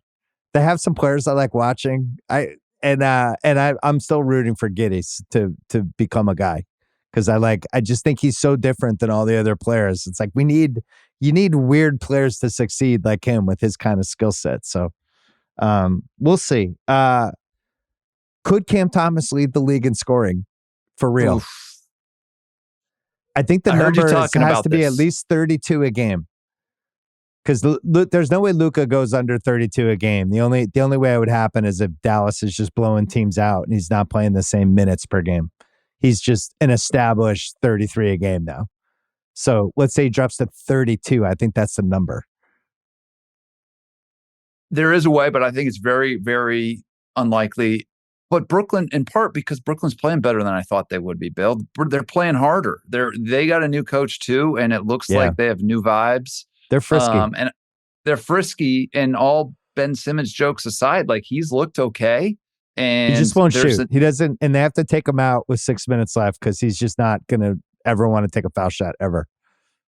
They have some players I like watching. I'm still rooting for Giddey to become a guy, because I just think he's so different than all the other players. It's like you need weird players to succeed like him with his kind of skill set. So we'll see. Could Cam Thomas lead the league in scoring for real? Oof. I think the I heard you number talking has about to be this. at least 32 a game. Because there's no way Luka goes under 32 a game. The only way it would happen is if Dallas is just blowing teams out and he's not playing the same minutes per game. He's just an established 33 a game now. So let's say he drops to 32. I think that's the number. There is a way, but I think it's very, very unlikely. But Brooklyn, in part because Brooklyn's playing better than I thought they would be, Bill. They're playing harder. They got a new coach too, and it looks like they have new vibes. They're frisky. And they're frisky, and all Ben Simmons jokes aside, like he's looked okay. And he just won't shoot. He doesn't, and they have to take him out with 6 minutes left because he's just not going to ever want to take a foul shot ever.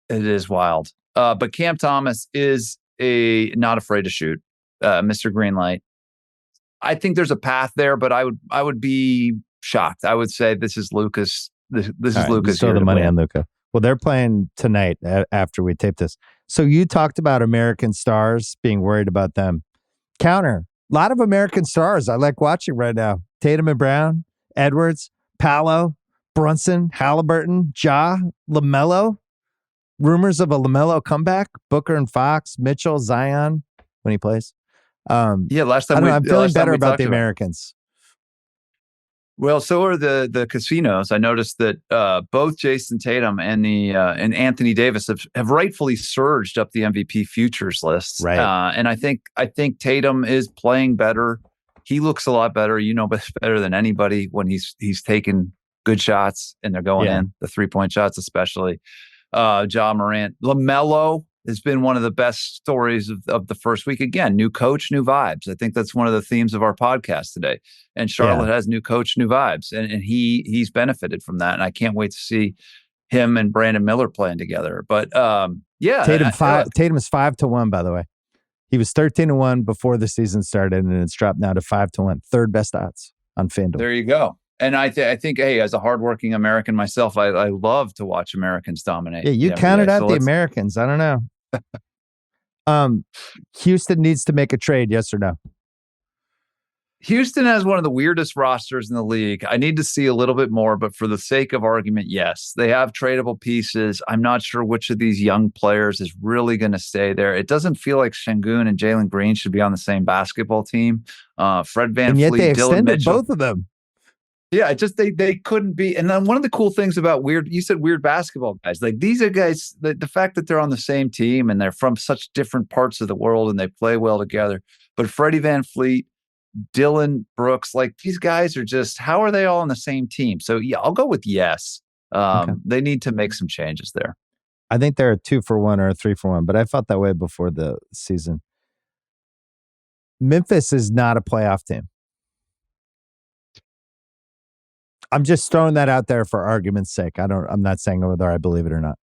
It is wild. But Cam Thomas is not afraid to shoot, Mr. Greenlight. I think there's a path there, but I would be shocked. I would say this is Lucas. This is Lucas. Throw the money on Luka. Well, they're playing tonight after we tape this. So you talked about American stars being worried about them. Counter. A lot of American stars I like watching right now. Tatum and Brown, Edwards, Paolo, Brunson, Halliburton, Ja, LaMelo. Rumors of a LaMelo comeback. Booker and Fox, Mitchell, Zion when he plays. Last time I'm feeling better about the Americans. Well, so are the casinos. I noticed that both Jason Tatum and and Anthony Davis have rightfully surged up the MVP futures list. Right. And I think Tatum is playing better. He looks a lot better. Better than anybody when he's taking good shots and they're going in, the 3-point shots especially. Ja Morant, LaMelo has been one of the best stories of the first week. Again, new coach, new vibes. I think that's one of the themes of our podcast today. And Charlotte has new coach, new vibes. And he's benefited from that. And I can't wait to see him and Brandon Miller playing together. But Tatum is 5-1, by the way. He was 13-1 before the season started, and it's dropped now to 5-1. Third best odds on FanDuel. There you go. And I think, hey, as a hardworking American myself, I love to watch Americans dominate. Yeah, you counted out the Americans. I don't know. Houston needs to make a trade, yes or no? Houston has one of the weirdest rosters in the league. I need to see a little bit more, but for the sake of argument, yes. They have tradable pieces. I'm not sure which of these young players is really going to stay there. It doesn't feel like Şengün and Jalen Green should be on the same basketball team. Fred VanVleet, and yet they extended Dylan Mitchell, both of them. Yeah, they couldn't be. And then one of the cool things about you said weird basketball guys. Like these are guys, the fact that they're on the same team and they're from such different parts of the world and they play well together. But Freddie VanVleet, Dylan Brooks, like these guys are just, how are they all on the same team? So yeah, I'll go with yes. Okay. They need to make some changes there. I think they're a 2-for-1 or a 3-for-1, but I felt that way before the season. Memphis is not a playoff team. I'm just throwing that out there for argument's sake. I'm not saying whether I believe it or not.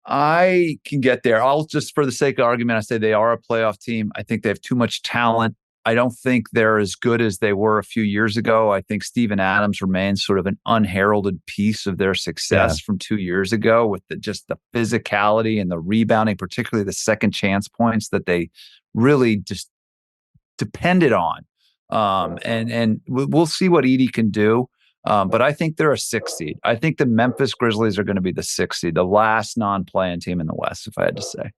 I can get there. I'll just, for the sake of argument, I say they are a playoff team. I think they have too much talent. I don't think they're as good as they were a few years ago. I think Steven Adams remains sort of an unheralded piece of their success from 2 years ago with just the physicality and the rebounding, particularly the second chance points that they really just depended on. And we'll see what Edie can do. But I think they're a 6 seed. I think the Memphis Grizzlies are going to be the 6 seed, the last non-playing team in the West, if I had to say.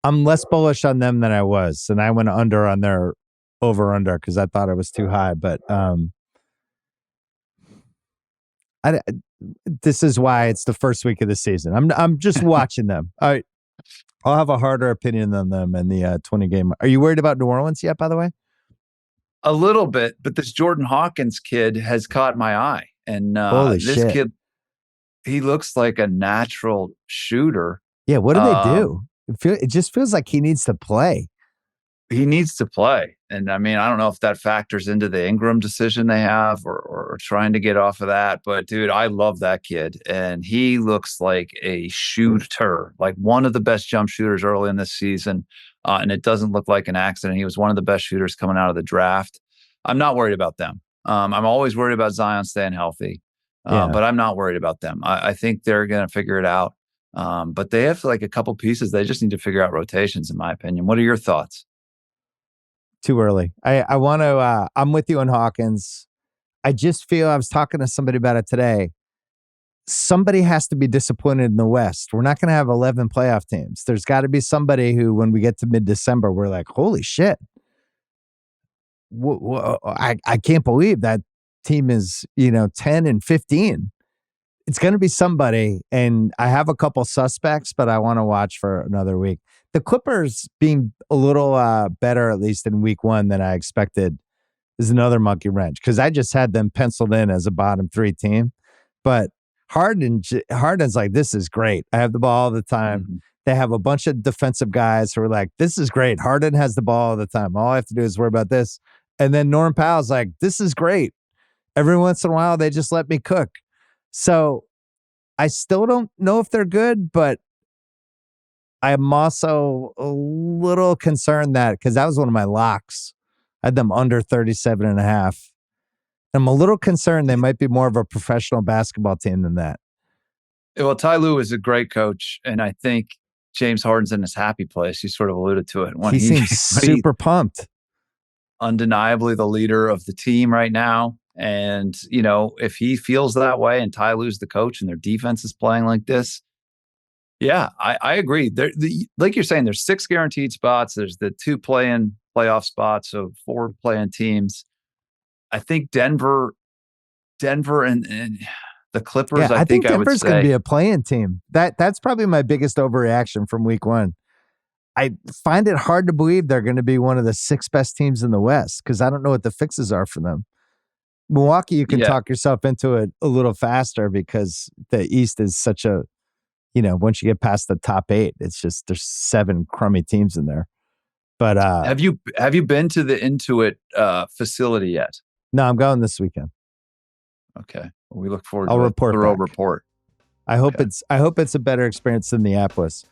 I'm less bullish on them than I was, and I went under on their over-under because I thought it was too high. But this is why it's the first week of the season. I'm just watching them. I'll have a harder opinion on them in the 20 game. Are you worried about New Orleans yet, by the way? A little bit, but this Jordan Hawkins kid has caught my eye. And this kid, he looks like a natural shooter. Yeah, what do they do? It just feels like he needs to play. He needs to play. And I mean, I don't know if that factors into the Ingram decision they have or trying to get off of that. But dude, I love that kid. And he looks like a shooter, like one of the best jump shooters early in this season. And it doesn't look like an accident. He was one of the best shooters coming out of the draft. I'm not worried about them. I'm always worried about Zion staying healthy. But I'm not worried about them. I think they're going to figure it out. But they have like a couple pieces. They just need to figure out rotations, in my opinion. What are your thoughts? Too early. I want to. I'm with you on Hawkins. I just feel, I was talking to somebody about it today. Somebody has to be disappointed in the West. We're not going to have 11 playoff teams. There's got to be somebody who, when we get to mid-December, we're like, holy shit. I can't believe that team is, 10 and 15. It's going to be somebody, and I have a couple suspects, but I want to watch for another week. The Clippers being a little better, at least in week 1, than I expected, is another monkey wrench, because I just had them penciled in as a bottom 3 team. But Harden's like, this is great. I have the ball all the time. Mm-hmm. They have a bunch of defensive guys who are like, this is great. Harden has the ball all the time. All I have to do is worry about this. And then Norm Powell's like, this is great. Every once in a while, they just let me cook. So I still don't know if they're good, but I'm also a little concerned that, because that was one of my locks. I had them under 37.5. I'm a little concerned they might be more of a professional basketball team than that. Well, Ty Lue is a great coach, and I think James Harden's in his happy place. You sort of alluded to it. He seems super pumped. Undeniably the leader of the team right now. And, if he feels that way and Ty Lue's the coach and their defense is playing like this, yeah, I agree. Like you're saying, there's 6 guaranteed spots. There's the 2 play-in playoff spots, so 4 play-in teams. I think Denver and the Clippers, I think Denver's going to be a play-in team. That's probably my biggest overreaction from week 1. I find it hard to believe they're going to be one of the 6 best teams in the West, because I don't know what the fixes are for them. Milwaukee, you can talk yourself into it a little faster, because the East is such a, once you get past the top 8, it's just, there's 7 crummy teams in there. But have you been to the Intuit facility yet? No, I'm going this weekend. Okay, well, we look forward to a thorough report. I hope it's a better experience than Minneapolis.